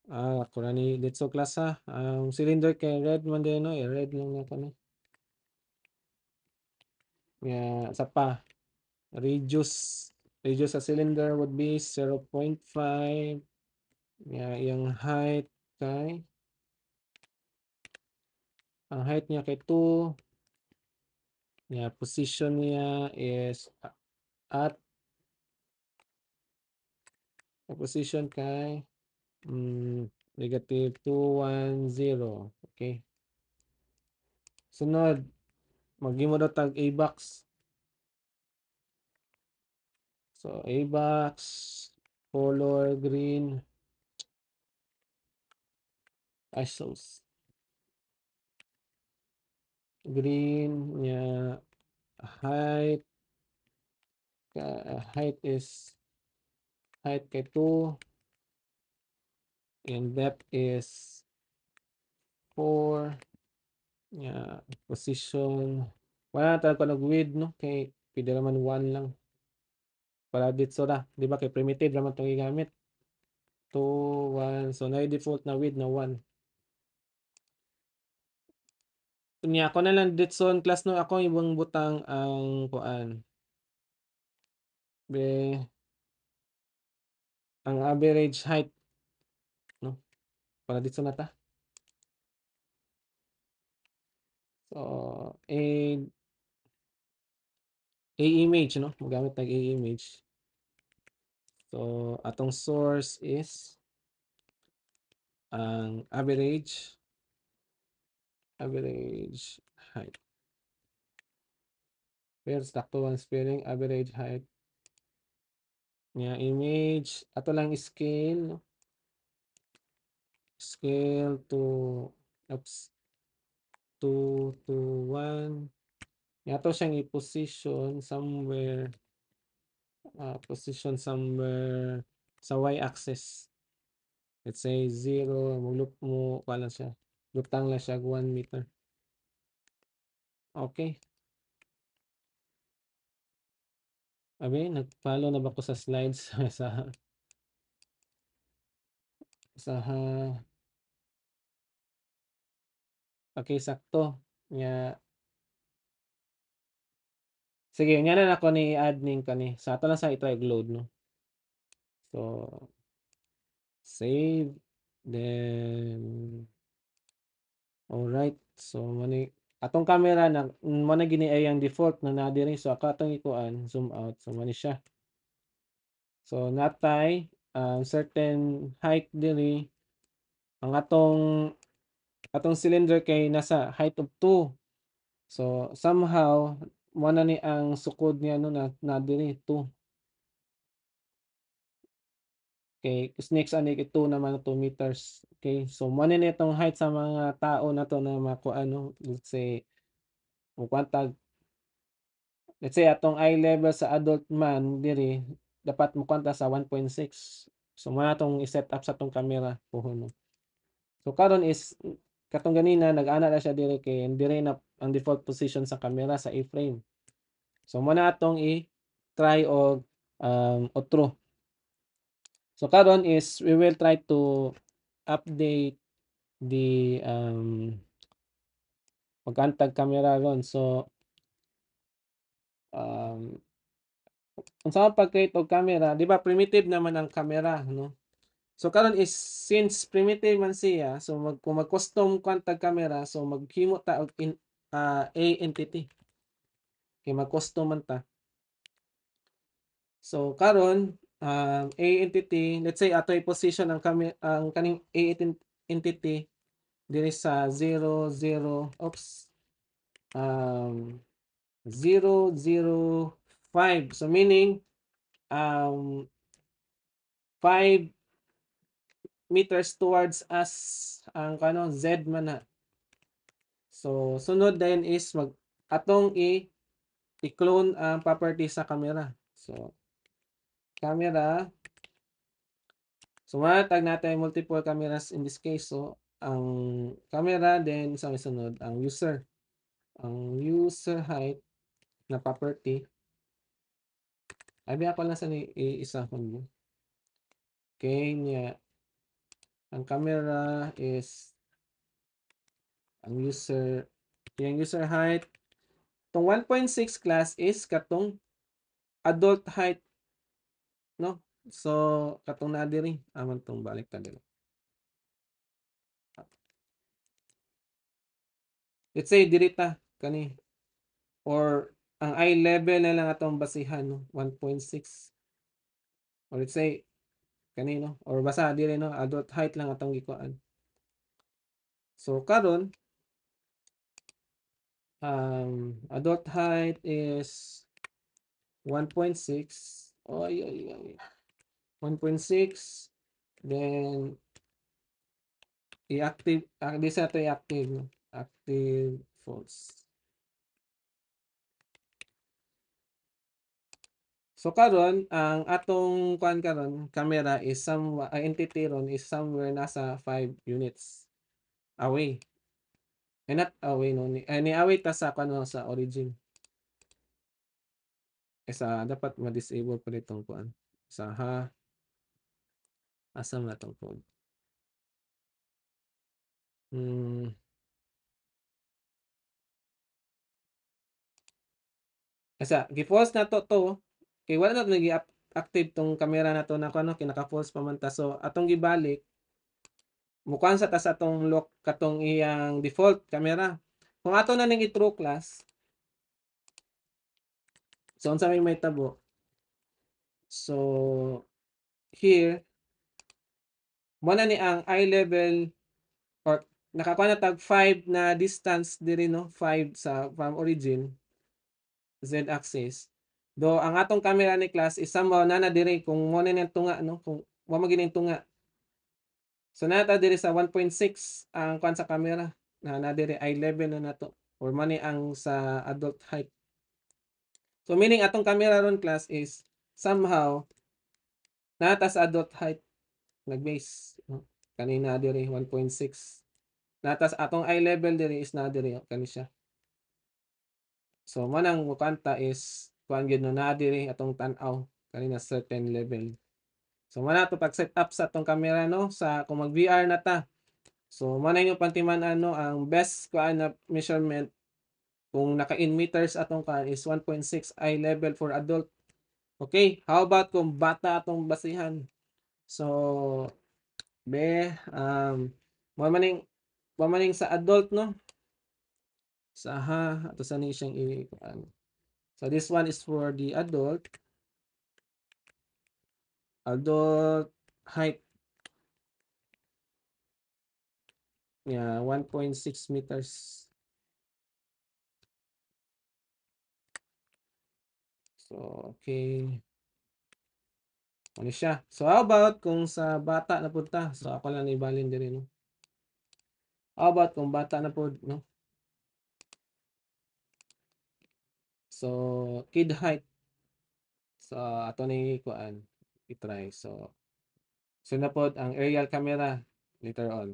ako na ni ditso class ha cylinder kay red man din no red lang nako no sa pa reduce sa cylinder would be 0.5 yung height kay ang height niya kay 2 position niya is at position kay negative 210 okay Sunod, maghimo daw tag ABAX. So ABAX, color green, ISOs. Green nya height height kay 2 and depth is 4 nya position wala na talaga nag-width no kay pwede naman 1 lang para dito ra di ba kay primitive naman itong gigamit 2 1 so na default na width na 1 kunya ako na lang ditson class no ako ibang butang ang kuan be ang average height no para dito na ta so a image no magamit tag a image so atong source is ang average height where's sakto ang spelling average height nya image ato lang scale no? Scale to oops 2 to 1 nya ato siyang i-position somewhere position somewhere sa y-axis let's say 0 mo pala siya lutang lang siya 1 meter okay abi nag-follow na ba ko sa slides sa okay sakto nya sige nga na ako ni admin kani sa ato lang sa i-try load no so save then alright so mani atong camera na mo na gini ay ang default na diri so ako atong ikuan zoom out so mani siya so natay certain height diri ang atong cylinder kay nasa height of 2 so somehow mo na ni ang sukod niya no na diri 2 okay next ani 2 naman 2 meters okay so mo na ni itong height sa mga tao na to na makuha ano let's say mukwantag let's say atong eye level sa adult man diri dapat mukwanta sa 1.6 so mo na tong i-set up sa tong camera puhon no so karon is katong ganina nag-ana na siya diri kay diri na ang default position sa camera sa A-frame so mo na atong i-try og otro so karon is we will try to update the pag-antag camera ron so um unsa man pag-create og camera di ba primitive naman ang camera no so karon is since primitive man siya so kung mag-custom tag camera so maghimo ta og a entity kay mag-custom man ta so karon a entity let's say ato i-position ang kaning a entity diri sa 00 oops 005 so meaning 5 meters towards us ang kano Z man na so sunod din is atong i-clone ang property sa camera so camera so matag natin multiple cameras in this case so ang camera then sa sunod ang user height na property abi ako lang sa ni isa ko okay niya ang camera is yung user height tong 1.6 class is katong adult height no so katong na diri aman tong balik ta diri let's say diri ta kani or ang eye level na lang atong basihan no 1.6 or let's say kanino or basta dili no adult height lang atong gikuan so karon Adult height is 1.6. Oy, oy, oy. 1.6. Then, i-active, di sa ito i-active, no? Active false. So karon ang atong kuan karon camera is entity ron is somewhere nasa 5 units away. Not away no ni away ta sa kuan sa origin. Dapat ma-disable pa nitong kuan. Asam na tong code. Hmm. Gi-false na to kay wala na active tong camera na to na kuno kinaka-false pa man ta. So atong gibalik mukuan sa ta sa atong lock katong iyang default camera. Kung ato na ning i-true class, so unsa may tabo. So here mo na ni ang eye level or nakakuha na tag 5 na distance diri no, 5 sa from origin z axis. Do ang atong camera ni class is somehow na diri kung mo na niyang tunga no, kung wa mo gining tunga. So nata diri sa 1.6 ang kuan sa camera na diri eye level na nato or mani ang sa adult height. So meaning atong camera ron class is somehow nata sa adult height nag-base no? Kanina diri 1.6 natas atong eye level diri is na diri kani siya. So manang mukanta is kuan gyud no na diri atong tan-aw kanina certain level. So mana to pag set up sa atong camera no sa kung mag VR na ta. So man yung pantiman-an no ang best kuan na measurement kung naka in meters atong kuan is 1.6 eye level for adult. Okay, how about kung bata atong basihan? So mo maning sa adult no. Ato sa ni siyang kuan. So this one is for the adult height. Yeah, 1.6 meters. So, okay. Ano siya? So, how about kung sa bata na punta? So, ako lang ibalin din no? How about kung bata na po, no? So, kid height. So, ato ni kuan i-try. So na po ang aerial camera later on.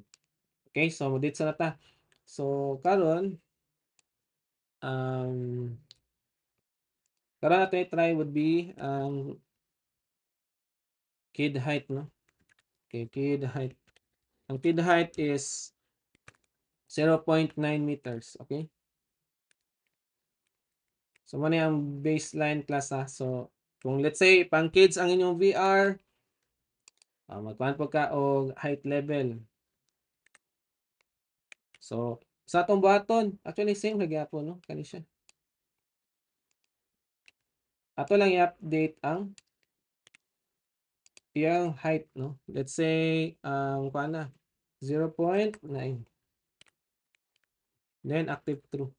Okay, so dito sa nata. So, um, karon nato i-try would be kid height, no? Okay, kid height. Ang kid height is 0.9 meters. Okay? So, muna yung baseline class ha. So, kung let's say, pang kids ang inyong VR, magkuhan po ka o height level. So, sa atong buhaton, actually same nagyapo, no? Kani siya. Ato lang i-update ang iyang height, no? Let's say, kuhan na, 0.9. Then, active true.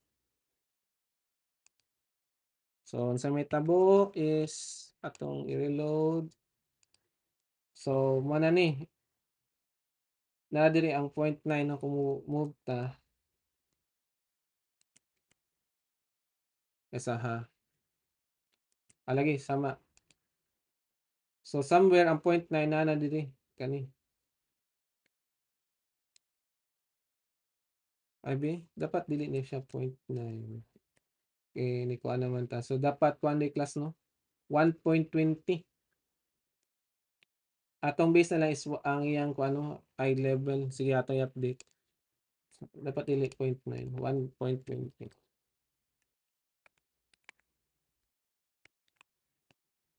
So, sa may tabo is atong i-reload. So, mana ni. Na diri ang 0.9 na move ta. Kasaha. Lagi, sama. So, somewhere ang 0.9 na diri. Kani. Abi, dapat dili ni siya 0.9. Okay, ni kuha naman ta. So, dapat kuha ni class, no? 1.20. Atong base na lang is ang iyang kuha, no? Eye level. Sige, atong i-update. Dapat dili 0.9. 1.20.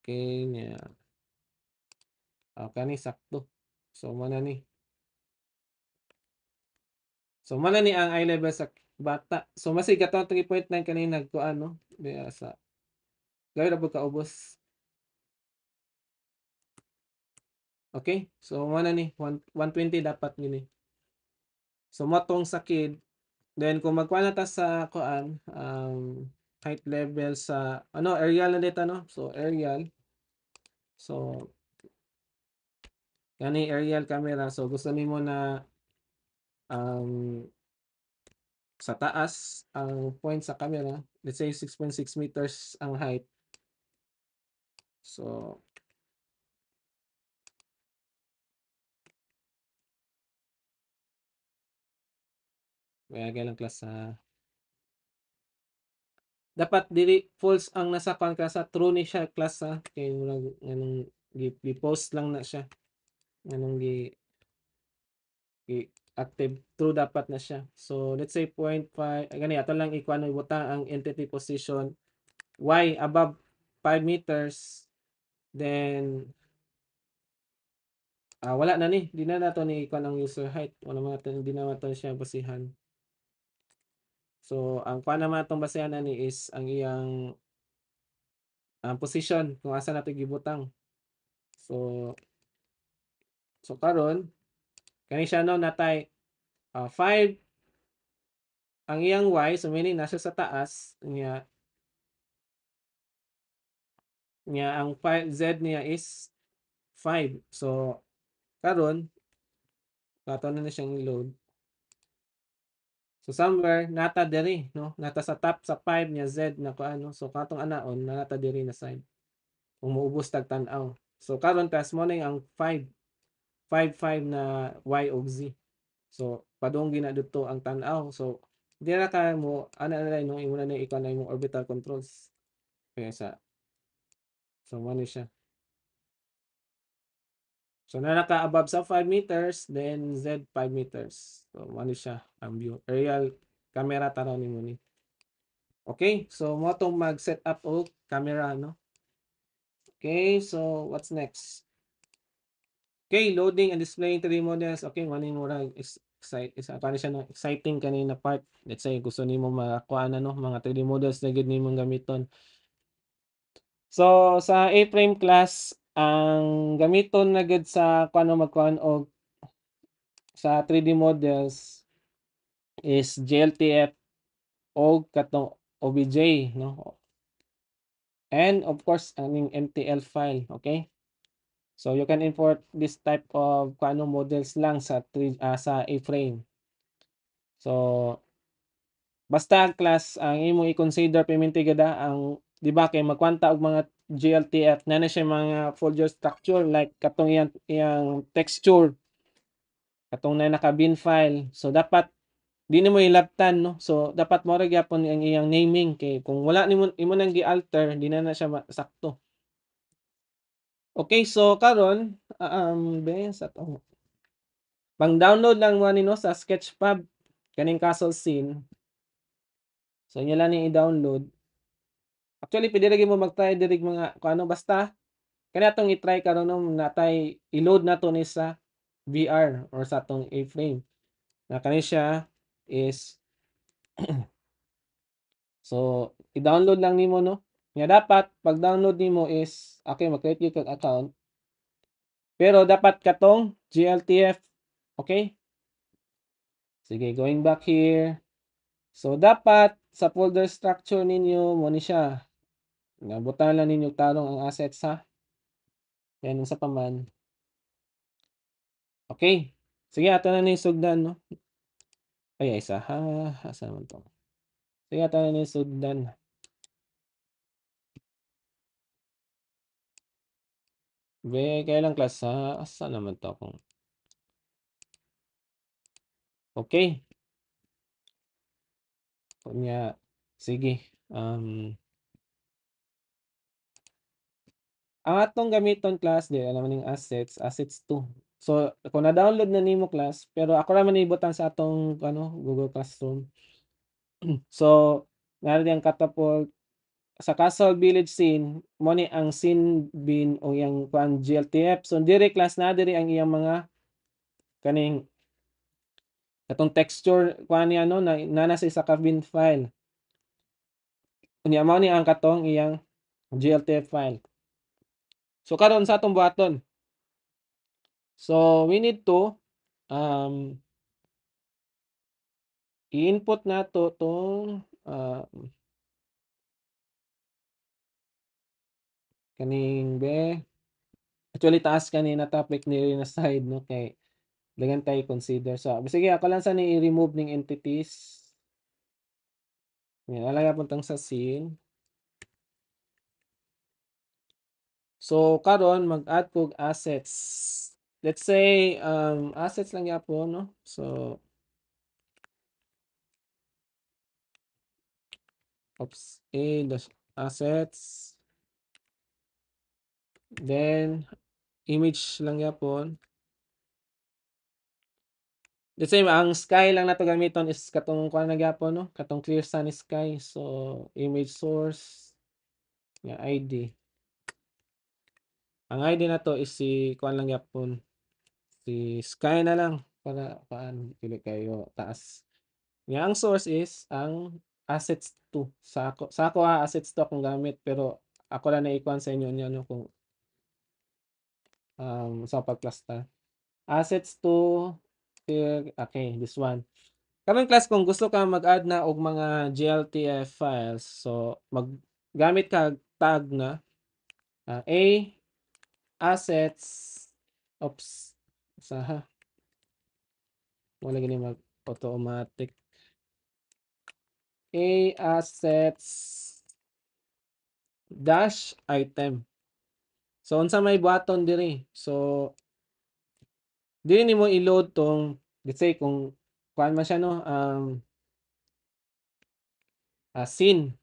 Okay, niya. Kani, sakto. So, mana ni. So, mana ni ang eye level sa bata. So, masig katong 3.9 kanina nagkuha, no? Diya sa gawin na po kaubos. Okay? So, mana ni 120 dapat gini. So, motong sa kid Then kung magkuha na ta sa kuan, height level sa ano, aerial na dito no. So aerial. So kani aerial camera. So gusto nimo na um sa taas ang point sa camera. Let's say 6.6 meters ang height. So kaya lang class sa dapat dili false ang nasa kuan ka sa true ni siya class sa kay murag nganong gi-post lang na siya. Nganong active true dapat na siya. So let's say 0.5 gani ato lang ikuan ibutang ang entity position y above 5 meters then wala na ni di na nato ni ikuan ang user height wala man nato di na nato siya basihan. So ang kuan naman atong basehan ani is ang iyang position kung asa nato gibutang. So karon kani siya no natay 5 ang iyang y so meaning nasa sa taas niya ang 5 z niya is 5. So karon ato na siyang load. So somewhere nata diri no nata sa top sa 5 niya z na kuano so katong anaon nata diri na side kung moubos tag tan-aw. So karon kas mo na ang 5 na y ug z. So padung gina didto ang tan-aw. So dira ka mo ana na no imo na ikaw na imong orbital controls. Kaya sa so mo ni siya. So na naka above sa 5 meters then z 5 meters. So mo ni siya ang view. Aerial camera tanaw nimo ni. Okay, so mo tong mag-set up og camera no. Okay, so what's next? Okay, loading and displaying 3D models. Okay, maning mura siya no exciting kanina part. Let's say gusto nimo makuha na no mga 3D models na gid nimong gamiton. So sa A-frame class ang gamiton na gid sa kuano magkuhan og sa 3D models is GLTF o katong OBJ no. And of course aning MTL file, okay? So you can import this type of kuano models lang sa sa A-frame. So basta class ang imong i-consider permintigada ang di ba kay magkwanta og mga GLTF na siya mga folder structure like katong iyang texture katong na naka bin file. So dapat di nimo ilabtan no. So dapat mo ra gyapon ang iyang naming kay kung wala nimo imo nang gi-alter di na siya sakto. Okay, so karon sa to. Pang-download lang mo nino sa Sketchfab kaning castle scene. So inyo lang ni i-download. Actually pwede ra gyud mo mag-try diri mga kung ano basta kani atong i-try karon no natay i-load nato ni sa VR or sa atong A-frame. Na kani siya is so i-download lang nimo no. Nga dapat pag-download nimo is okay mag-create gyud kag account. Pero dapat katong GLTF, okay? Sige, going back here. So dapat sa folder structure ninyo mo ni siya. Nabutan lang ninyo tarong ang assets ha. Yan sa paman. Okay. Sige, ato na ni sugdan no. Ay isa ha. Asa man to? Sige, ato na ni sugdan. Kailan class ha? Asa naman to kung okay. Kunya sige. Ang atong gamiton class di naman ning assets 2. So kung na-download na nimo class pero ako ra man ibutang sa atong ano Google Classroom. So nari ang catapult sa Castle Village scene mo ni ang scene bin o yang kuan GLTF. So diri class na diri ang iyang mga kaning katong texture kuan ni ano na sa isa ka bin file. Unya mao ni ang katong iyang GLTF file. So karon sa atong buhaton. So we need to um i-input nato 'tong, kaning actually taas kanina topic diri na side 'no, kay daghan tay consider. So, sige ako lang sa ni i-remove ning entities. Yan, alagay puntang sa scene. So, karon mag-add kog assets. Let's say, assets lang gyapon 'no. So, oops, A dash assets, then image lang gyapon. Let's say ang sky lang nato gamiton is katong kuan na gyapon 'no, katong clear sunny sky. So, image source, nga ID. Ang ID nato is si kuan lang gyapon, si sky na lang para paan dili kayo taas. Nga ang source is ang assets 2 sa ako, assets 2 akong gamit pero ako lang na ikuan sa inyo niya no kung sa pag-class ta. Assets 2 here, okay, this one. Karong class kung gusto ka mag-add na og mga GLTF files, so maggamit ka tag na A assets, oops, usaha wala gani mag automatic. A assets dash item. So unsa may button diri. So dili nimo i-load tong, let's say kung kuan man siya no, scene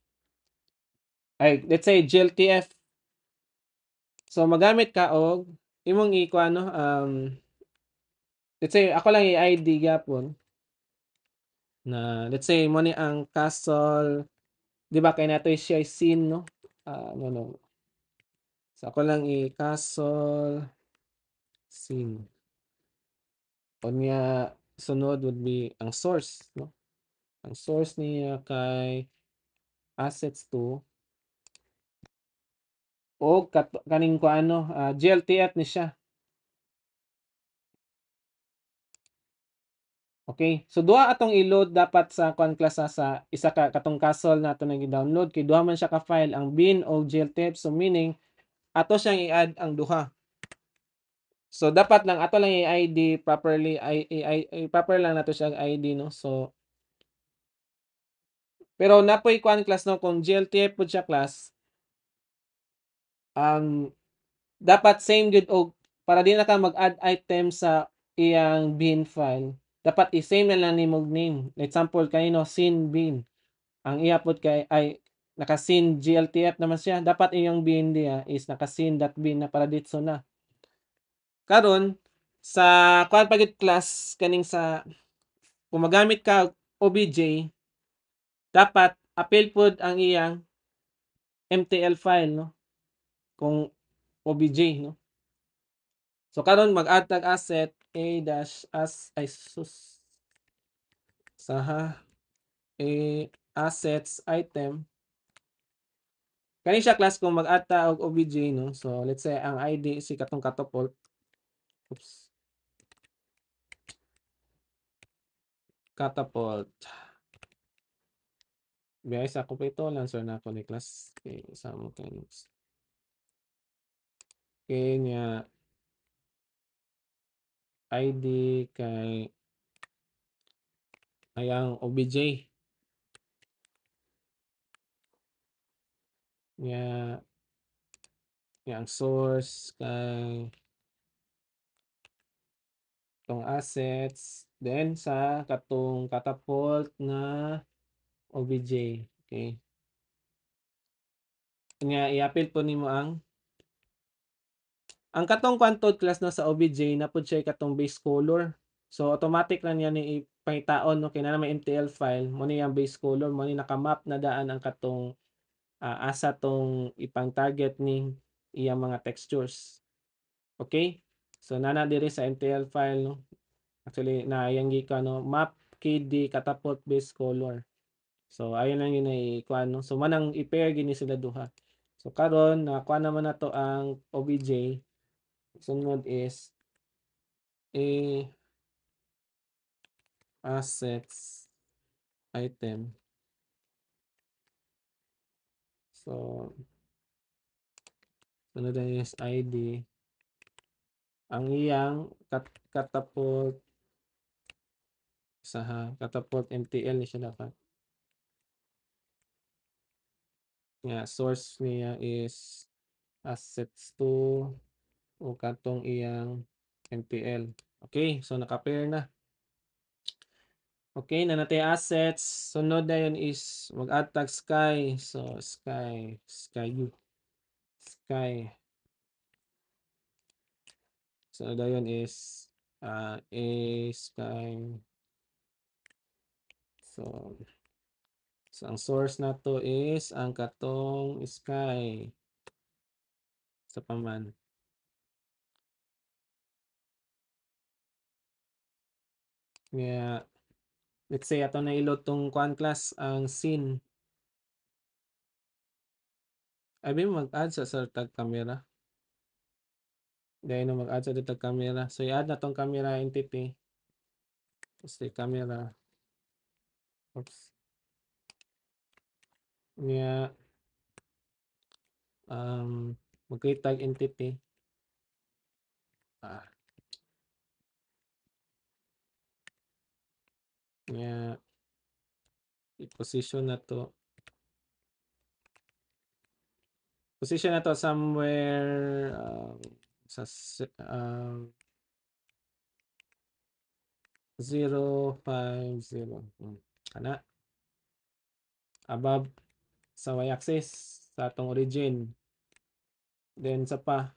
ay let's say GLTF. So magamit ka og imong i-kuan no, let's say ako lang i-ID gyapon na let's say mo ni ang castle, 'di ba kay nato siya scene no. No, no. So ako lang i-castle scene. Unya sunod would be ang source no. Ang source niya kay assets 2 o kaning kuano, GLTF ni siya. Okay, so duha atong i-load dapat sa kuan class sa isa ka katong castle nato na gi-download kay duha man siya ka file, ang bin o GLTF. So meaning ato siyang i-add ang duha. So dapat lang ato lang i-ID properly, proper lang nato siya ID no. So pero napoy kuan class no kung GLTF pud siya class, dapat same gud og para di na ka mag-add item sa iyang bin file, dapat i-same na lang nimong name. Example kanino scene bin. Ang iya pod kay ay naka-scene GLTF naman siya. Dapat iyang bin diya is naka-scene.bin na para ditso na. Karon sa kuan pa gid class kaning sa kung magamit ka og OBJ, dapat apil pod ang iyang MTL file no kung OBJ no. So karon mag-add tag asset a dash as ay sus saha a assets item. Kani siya class kung mag-add ta og obj no. So let's say ang ID si katong catapult. Oops. Catapult. Biya sa ko pa ito answer na ako ni class kay sa mo kay niya ID kay ayang obj niya yang source kay tong assets then sa katong catapult na obj. Okay. Nga i-apil po nimo ang katong quantod class no sa obj na pud siya katong base color. So automatic na niya ni ipangitaon no kay na may MTL file mo ni ang base color mo ni naka-map na daan ang katong asa tong ipang target ni iyang mga textures. Okay? So nana diri sa MTL file no. Actually naayang ka no map kd catapult base color. So ayun lang yun ay kuan no. So manang i-pair gini sila duha. So karon nakuha naman nato ang obj. Sunod is a assets item. So, sunod na is ID. Ang iyang catapult catapult MTL ni siya dapat. Nga source niya is assets to o katong iyang MTL. Okay, so naka-pair na. Okay, na natay assets. Sunod na yun is mag-add tag sky. So sky u. Sky. Sunod na yun is a sky. So, ang source na to is ang katong sky. Sa paman. Kaya, let's say, ato na ilot tong kuan class ang scene. Abi mag-add sa tag camera. Dahil na mag-add sa tag camera. So, i-add na tong camera entity. Kasi camera. Oops. Kaya, mag-create tag entity. Kaya, i-position na to. Position na to somewhere sa 050. Kana. Above sa y-axis sa atong origin. Then sa pa,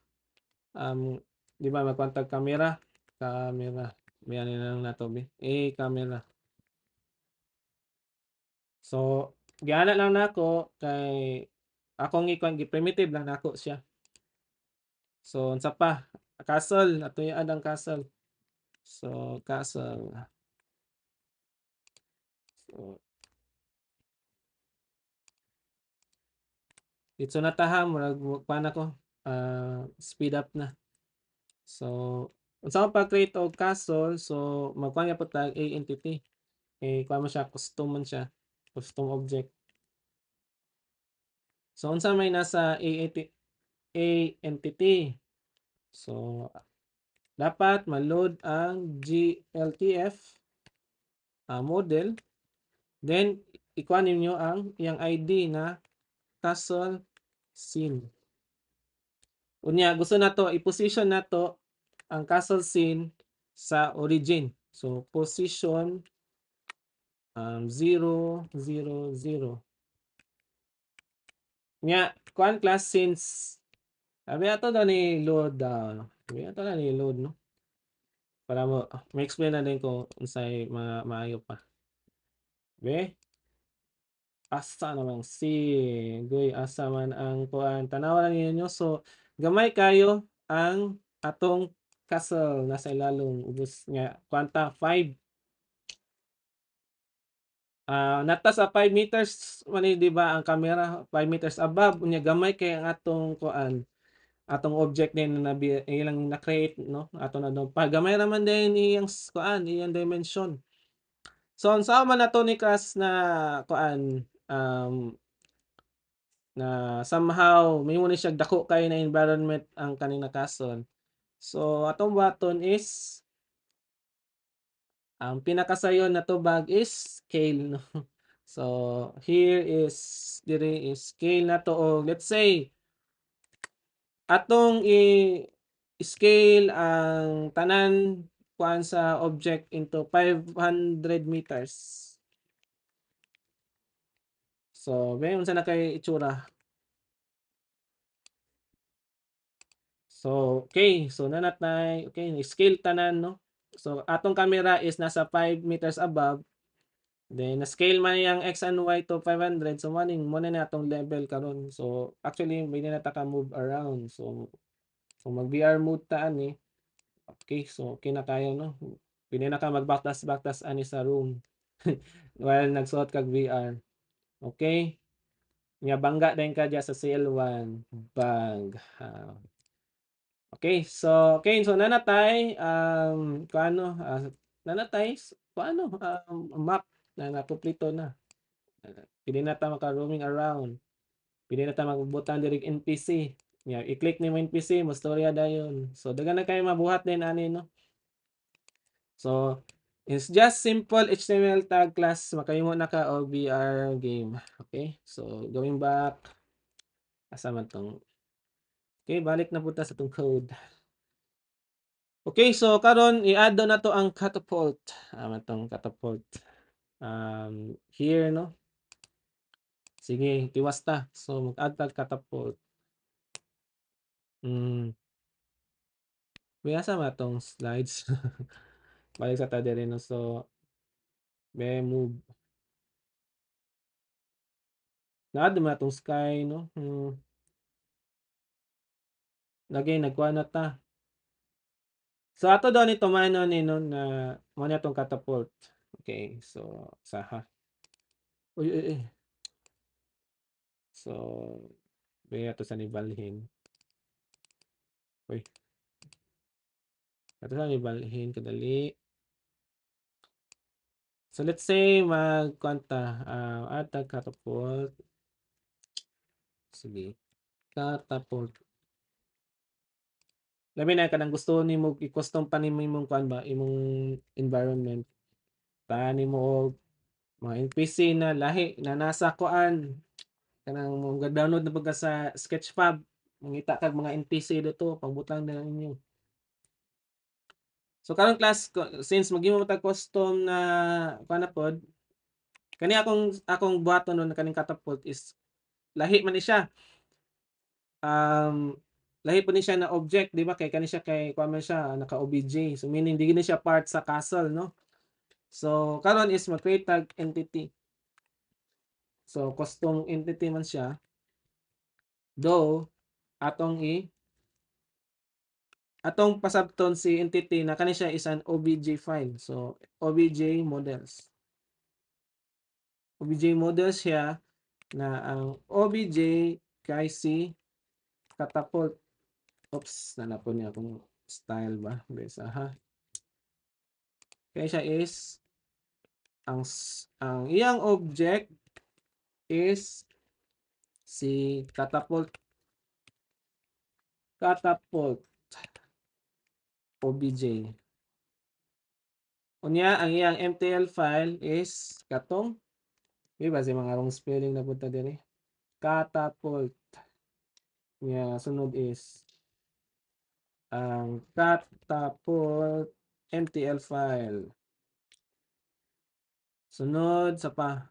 di ba magkwantag camera? Camera. May ano na lang nato bi. Camera. So, giana lang nako kay akong primitive lang nako siya. So, unsa pa? Castle. Ato i-add ang castle. So, castle. So, dito na taha, murag paano ko, speed up na. So, unsa man pa-create og castle, so magkuha po tag a entity. Kuha mo siya, custom man siya, custom object. So, unsa may nasa a entity. So, dapat ma-load ang GLTF model. Then, ikuha ninyo ang iyang ID na castle scene. Unya, gusto na to, i-position na to ang castle scene sa origin. So, position 0, 0, 0. Nya, kuan class since sabi ato na ni load sabi ato na ni load no para mo ma-explain na din ko unsay maayo pa. Be, asa namang goy asa man ang kuan tanawan ninyo. So, gamay kayo ang atong castle nasa ilalong ubos nga kwanta 5. Nata sa 5 meters man di ba ang camera 5 meters above unya gamay kay ang atong kuan atong object din na ilang na-create no ato na do pagamay naman din iyang kuan iyang dimension. So unsa man nato ni kas na kuan na somehow may mo ni siya dako kay na environment ang kanina kason. So atong button is ang pinakasayon na tubag is scale no. So here is diri is scale na to o let's say atong i-scale ang tanan kuan sa object into 500 meters. So, may unsa na kay itsura. So, okay. So, nanatay, okay, scale tanan, no? So, atong camera is nasa 5 meters above. Then, na-scale man yung X and Y to 500. So, mo na atong level karon. So, actually, may na ka move around. So, kung mag-VR mode taan eh. Okay, so okay na tayo, no? Pwede na ka magbaktas-baktas ani sa room while nagsuot kag VR. Okay? Nga bangga din ka dyan sa CL1 bag. Okay, so nanatay nanatay paano map. na nakumpleto na. Pwede na ta maka-roaming around. Pwede na ta magbutang diri NPC. I-click nimo NPC, mastorya dayon. So daghan na kayo mabuhat din ani no. So it's just simple HTML tag class makahimo na ka og VR game. Okay? So going back asa man tong okay, balik na punta sa tong code. Okay, so karon i-add na to ang catapult. Man tong catapult. Here no. Sige, tiwas ta. So mag-add tag catapult. May asa man tong slides. Balik sa ta diri no. So may move. Na-add man tong sky no. Lagi nagkuha na ta. So ato daw nito mano ni no na mo na tong catapult. Okay, so saha. Uy, uy, uy. So may ato sa nibalhin. Uy. Ato sa nibalhin kadali. So let's say magkwanta add tag catapult. Sige. Catapult. Labi na kanang gusto nimo i-custom pa nimo imong kuan ba imong environment. Ta nimo og mga NPC na lahi na nasa kuan kanang mag-download na pagka sa Sketchfab mangita kag mga NPC dito pangbutang na ninyo. So karon class since maghimo tag custom na kuan na pod kani akong buhaton nun kaning catapult is lahi man ni siya. Lahi po ni siya na object, di ba? Kay kani siya kay kuha man siya naka OBJ. So meaning di na siya part sa castle, no? So karon is mag-create tag entity. So custom entity man siya. Though atong pasabton si entity na kani siya is an OBJ file. So OBJ models. OBJ models siya na ang OBJ kay si catapult. Oops, nanapon niya akong style ba? Besa ha. Kaya siya is ang iyang object is si catapult obj. Unya ang iyang mtl file is katong di ba si mga wrong spelling na punta diri catapult. Nya sunod is ang catapult mtl file. Sunod sa pa.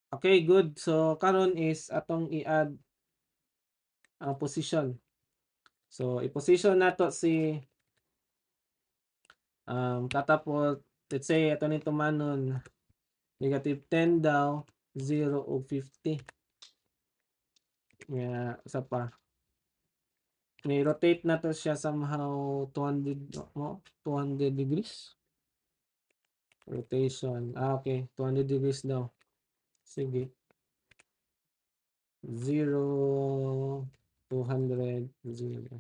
Okay, good. So karon is atong i-add ang position. So i-position nato si catapult. Let's say ato ni tumanon -10 daw, 0 ug 50. Sa pa. May rotate na to siya somehow 200 mo 200 degrees. Rotation. Okay, 200 degrees daw. Sige. 0 200 0.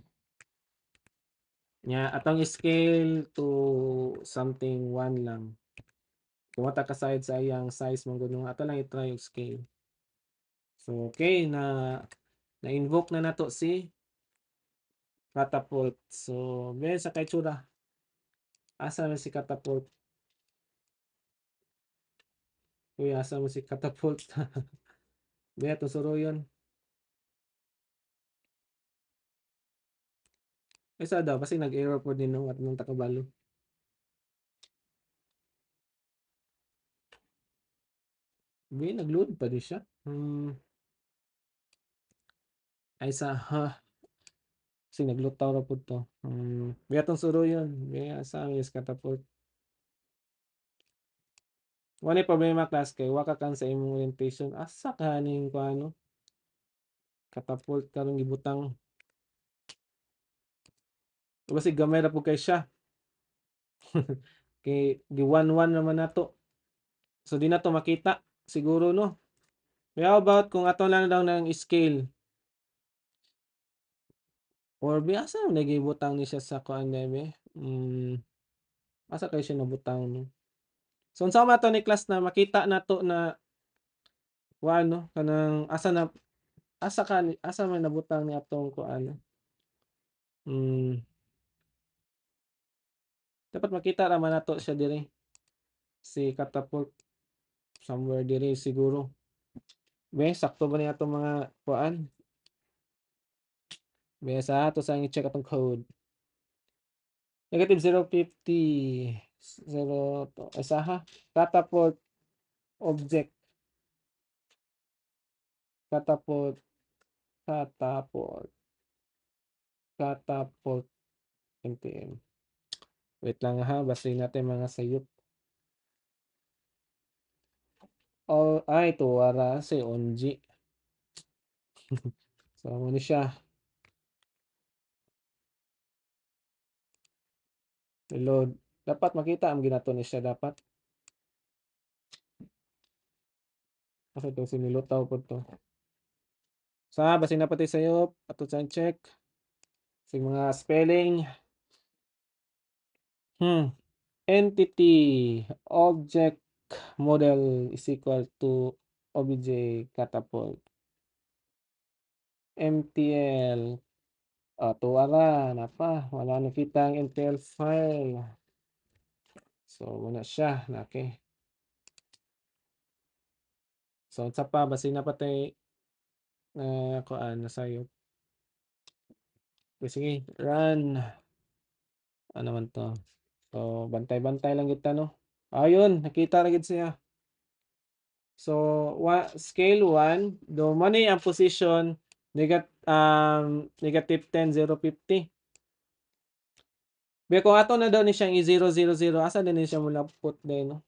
Atong scale to something 1 lang. Kung wata ka side sa iyang size mong gud ato lang i-try yung scale. So okay na-invoke na nato si catapult. So ben sa kay tsura. Asa man si catapult? Uy, asa man si catapult? Ben ato suruyon. Isa daw kasi nag-error po din no at nung takabalo. Ben nag-load pa di siya. Ay sa kasi naglutaw ra pud to. Ben atong suruyon. Ben asa man is catapult. Wala problema class kay wa ka kan sa imong orientation asa kaning kuano catapult karon gibutang kasi gamay ra pud kay siya. Kay gi 1-1 naman nato. So di na to makita siguro no. How about kung ato lang daw ng scale or asa man nagibutang ni siya sa kuan deme. Asa kay siya nabutang no. So unsa man to ni class na makita nato na kuan 'no, kanang asa man nabutang ni atong kuan, hmm, dapat makita raman nato siya diri, si catapult somewhere diri siguro. Sakto ba ni atong mga kuan? Ato sang i-check atong code. -0.50 0 to asaha catapult object catapult catapult catapult npm. Wait lang ha, basahin natin mga sayop. Oh, ay tuwa ra si Onji. So mo ni siya. Reload. Dapat makita ang ginato ni siya dapat. Kasi itong sinilutaw po to. Basin na pati sayop. Ato sa check. Sa mga spelling. Entity object model is equal to obj catapult mtl tuwara na pa wala nakita ang mtl file, so muna siya naki. So unsa pa basin na patay kuan na sayo. Sige run ano man to, so bantay-bantay lang kita no. Ayun nakita ra gid siya. So scale 1 do money ang position -10 050. Pero kung ato na daw ni siyang i-0 0 0 asa din ni siya mula put din no.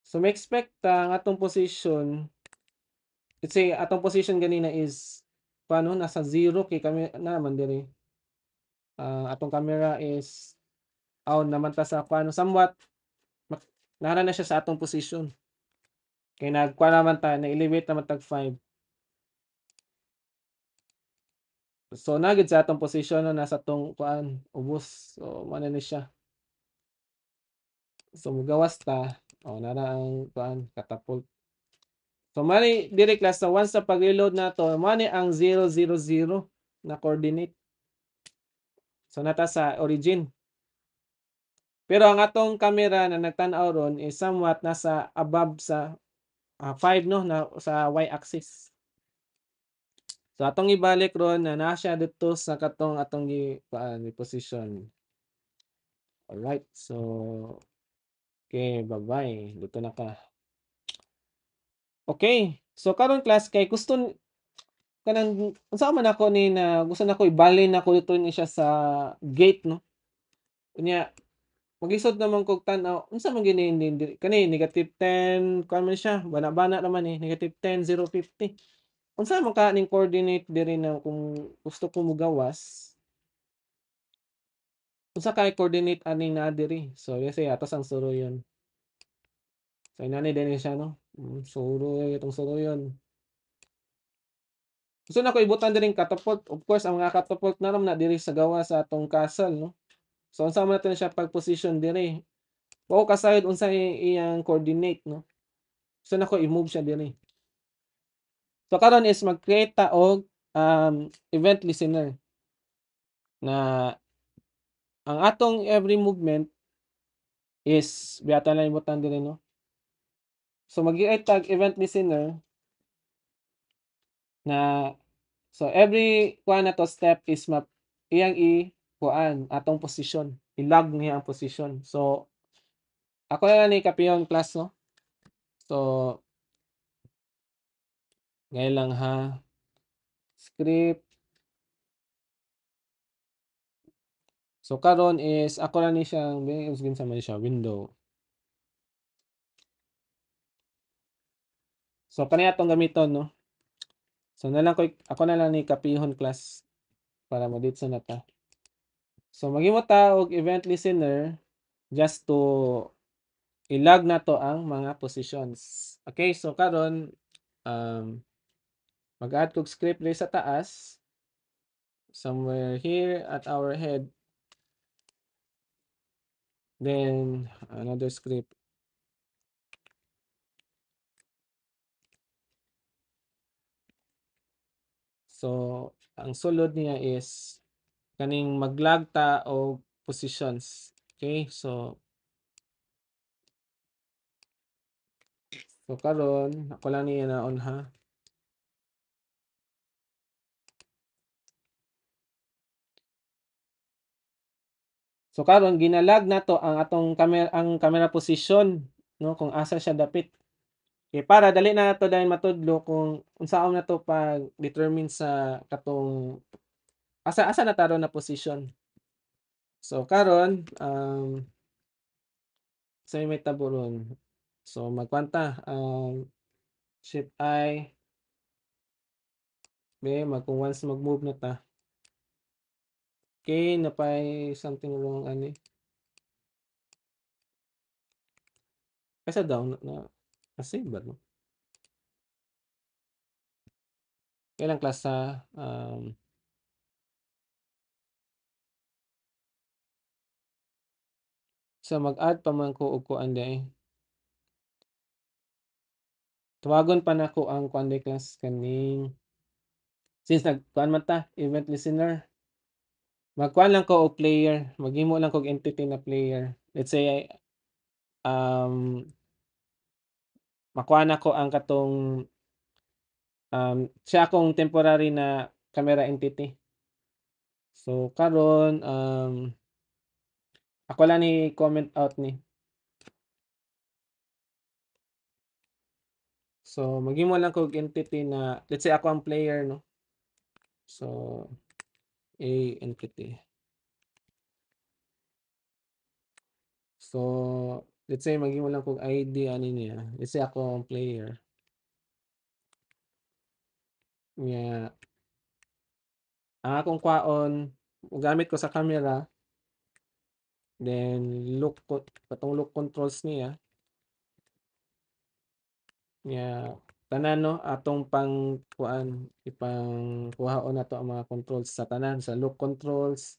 So may expect ang atong position, let's say atong position ganina is paano nasa 0 kay kami naman diri. Atong camera is on naman ta sa paano somewhat nara na siya sa atong position. Kay nagkuha naman ta na-elevate naman tag 5. So nagid sa atong position no nasa atong kuan ubos. So mo na ni siya. So mugawas ta nara ang kuan catapult. So mani diri class so once sa pag-reload nato mani ang 0 0 0 na coordinate. So nata sa origin. Pero ang atong camera na nagtan-aw ron is somewhat nasa above sa 5 no na sa y axis. So atong ibalik ron na naa siya didto sa katong atong position. Alright, so okay, bye-bye. Dito na ka. Okay, so karon class kay gusto kanang unsa man ako ni na gusto nako ibalin nako dito ni siya sa gate no. Unya magisod naman kog tan-aw unsa man gini kani -10 kuan man siya bana-bana naman -10 050. Unsa man ka ning coordinate diri na kung gusto ko mogawas unsa kay coordinate aning naa diri. So let's say atas ang suruyon. So inani din siya no. Suruy itong suruyon. Gusto na ko ibutan diring catapult. Of course ang mga catapult na ram na diri sa gawa sa atong castle no. So unsa man natin siya pag-position diri. Wa ko kasayod unsa iyang coordinate no. Gusto na ko i-move siya diri. So karon is mag-create ta og event listener na ang atong every movement is biyata lang ibutan diri no. So mag-create tag event listener na so every kuan na to step is iyang kuan atong position. I-log niya ang position. So ako na lang ni kapihon class no. So ngayon lang ha. Script. So karon is ako na ni siyang usgin sa man siya window. So kani atong gamiton no. So ako na lang ni kapihon class para mo-dito na ta. So maghimo ta og event listener just to i-log na to ang mga positions. Okay, so karon mag-add kog script diri sa taas somewhere here at our head. Then another script. So ang sulod niya is kaning mag-lag ta og positions. Okay? So karon ako lang niya naon ha. So karon ginalag nato ang atong camera position, no, kung asa siya dapit. Okay, para dali na nato dahil matudlo kung unsaon na to pag determine sa katong asa na taro na position. So karon sa may taburon. So magkwanta shift I kung once mag-move na ta. Okay, napay something wrong ani. Kasa down na save ba no? Kailang class sa so mag-add pa man ko og kuan dai. Tawagon pa nako ang kuan dai class kaning since nagkuan man ta event listener. Magkuan lang ko og player, maghimo lang kog entity na player. Let's say um makuha na ko ang katong siya akong temporary na camera entity. So karon ako lang ni comment out ni. So maghimo lang kog entity na let's say ako ang player no. So a entity. So let's say maghimo lang kog ID ani niya. Let's say ako ang player. Nya ang akong kwaon gamit ko sa camera then katong look controls niya nya tanan no atong pang kuan ipang kuhaon nato ang mga controls sa tanan sa look controls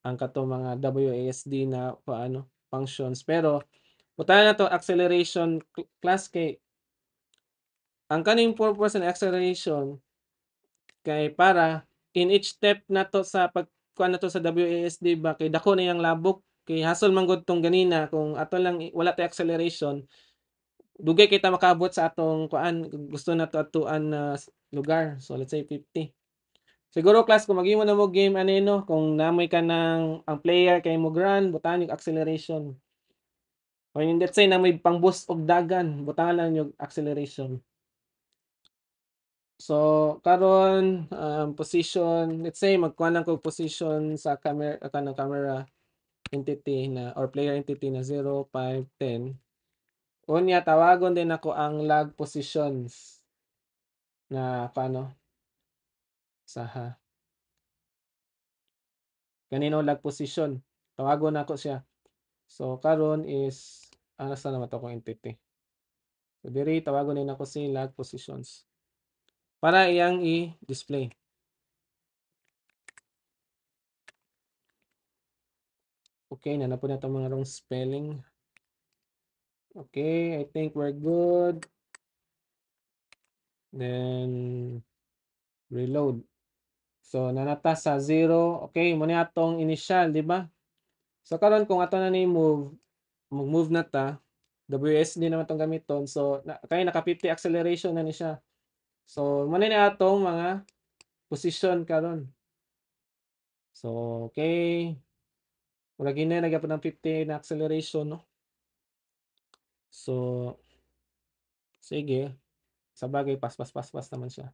ang katong mga WASD na paano functions pero butahan na to acceleration class kay ang kaning purpose ng acceleration kay para in each step nato sa pagkuan nato sa WASD ba kay dako na yang labok kay hasol man gud tong ganina kung ato lang wala tay acceleration dugay kita makaabot sa atong kuan gusto nato atuan na lugar so let's say 50 siguro class kung maghimo na mo game ano no kung namoy ka ng ang player kay mo run butahan yung acceleration o yung let's say namoy pang boost og dagan butahan lang yung acceleration. So karon position let's say magkuha lang ko position sa camera kanang camera entity na or player entity na 0, 5, 10. Unya tawagon din ako ang lag positions na paano saha kanino lag position tawagon nako siya. So karon is sa naman to kong entity. So diri tawagon din ako si lag positions para iyang i-display. Okay, na po na itong mga wrong spelling. Okay, I think we're good. Then, reload. So, nanata sa 0. Okay, muna atong initial, di ba? So, karon kung ato na ni move, mag-move na ta, WSD naman itong gamiton. So, kaya naka 50 acceleration na ni siya. So, muna na atong mga position karon. So, okay. Wala gina, nagyapon ng 50 na acceleration, no? So, sige. Sa bagay, pas naman siya.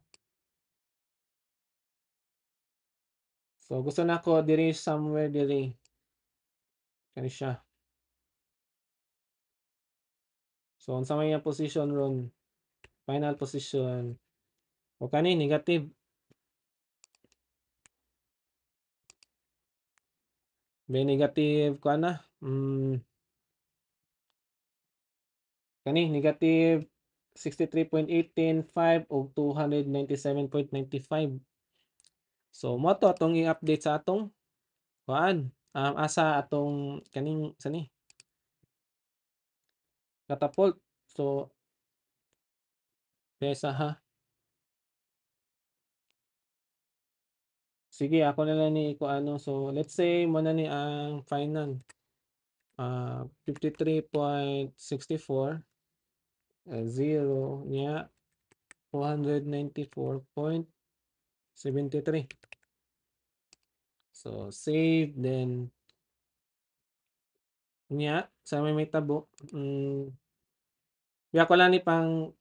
So, gusto na ko diri somewhere diri. Kani siya. So, unsa may iyang position ron? Final position. O kani negative. May negative ko na. Kani negative 63.185 o 297.95. So, mo to atong i-update sa atong kuan. Asa atong kaning sani catapult. So, pesa ha. Sige, ako na lang ni ko ano. So, let's say mo na ni ang final. 53.64 0 niya 294.73. So, save then niya sa may tabo. Biya ko lang ni pang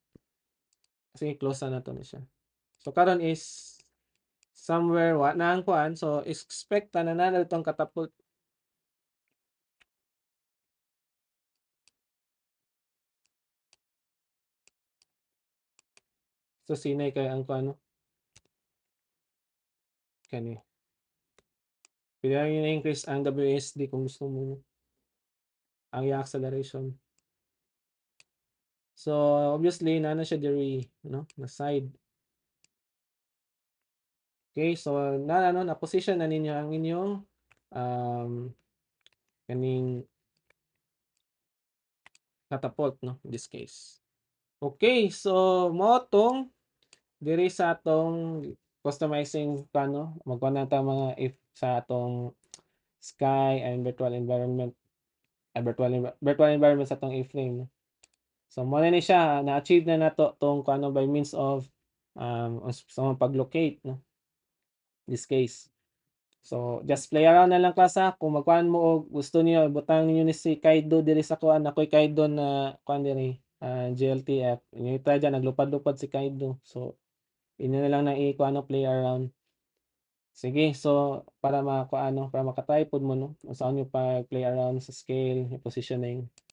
sige close na to na siya. So karon is somewhere wa na ang kuan so expect na nanalo tong katapult. So sinay kay ang kuan no kani. Pwede lang increase ang WSD kung gusto mo no? Ang iyang acceleration. So obviously na siya diri no na side. Okay, so na ano na position na ninyo ang inyong um kaning catapult no in this case. Okay, so mo tong diri sa atong customizing plano magkuha na ta mga if sa atong sky and virtual environment virtual environment sa atong iframe. So mo na ni siya na-achieve na nato tong kuno by means of sa mga pag-locate no this case. So just play around na lang klasa kung magkuhan mo og gusto niyo butang niyo ni si Kaido diri sa kuan ako'y Kaido na kuan diri GLTF. Inyo try dyan naglupad-lupad si Kaido. So inyo na lang na i-kuano play around. Sige, so para makakuano para maka-try pod mo no, kung saan niyo pa play around sa scale, yung positioning.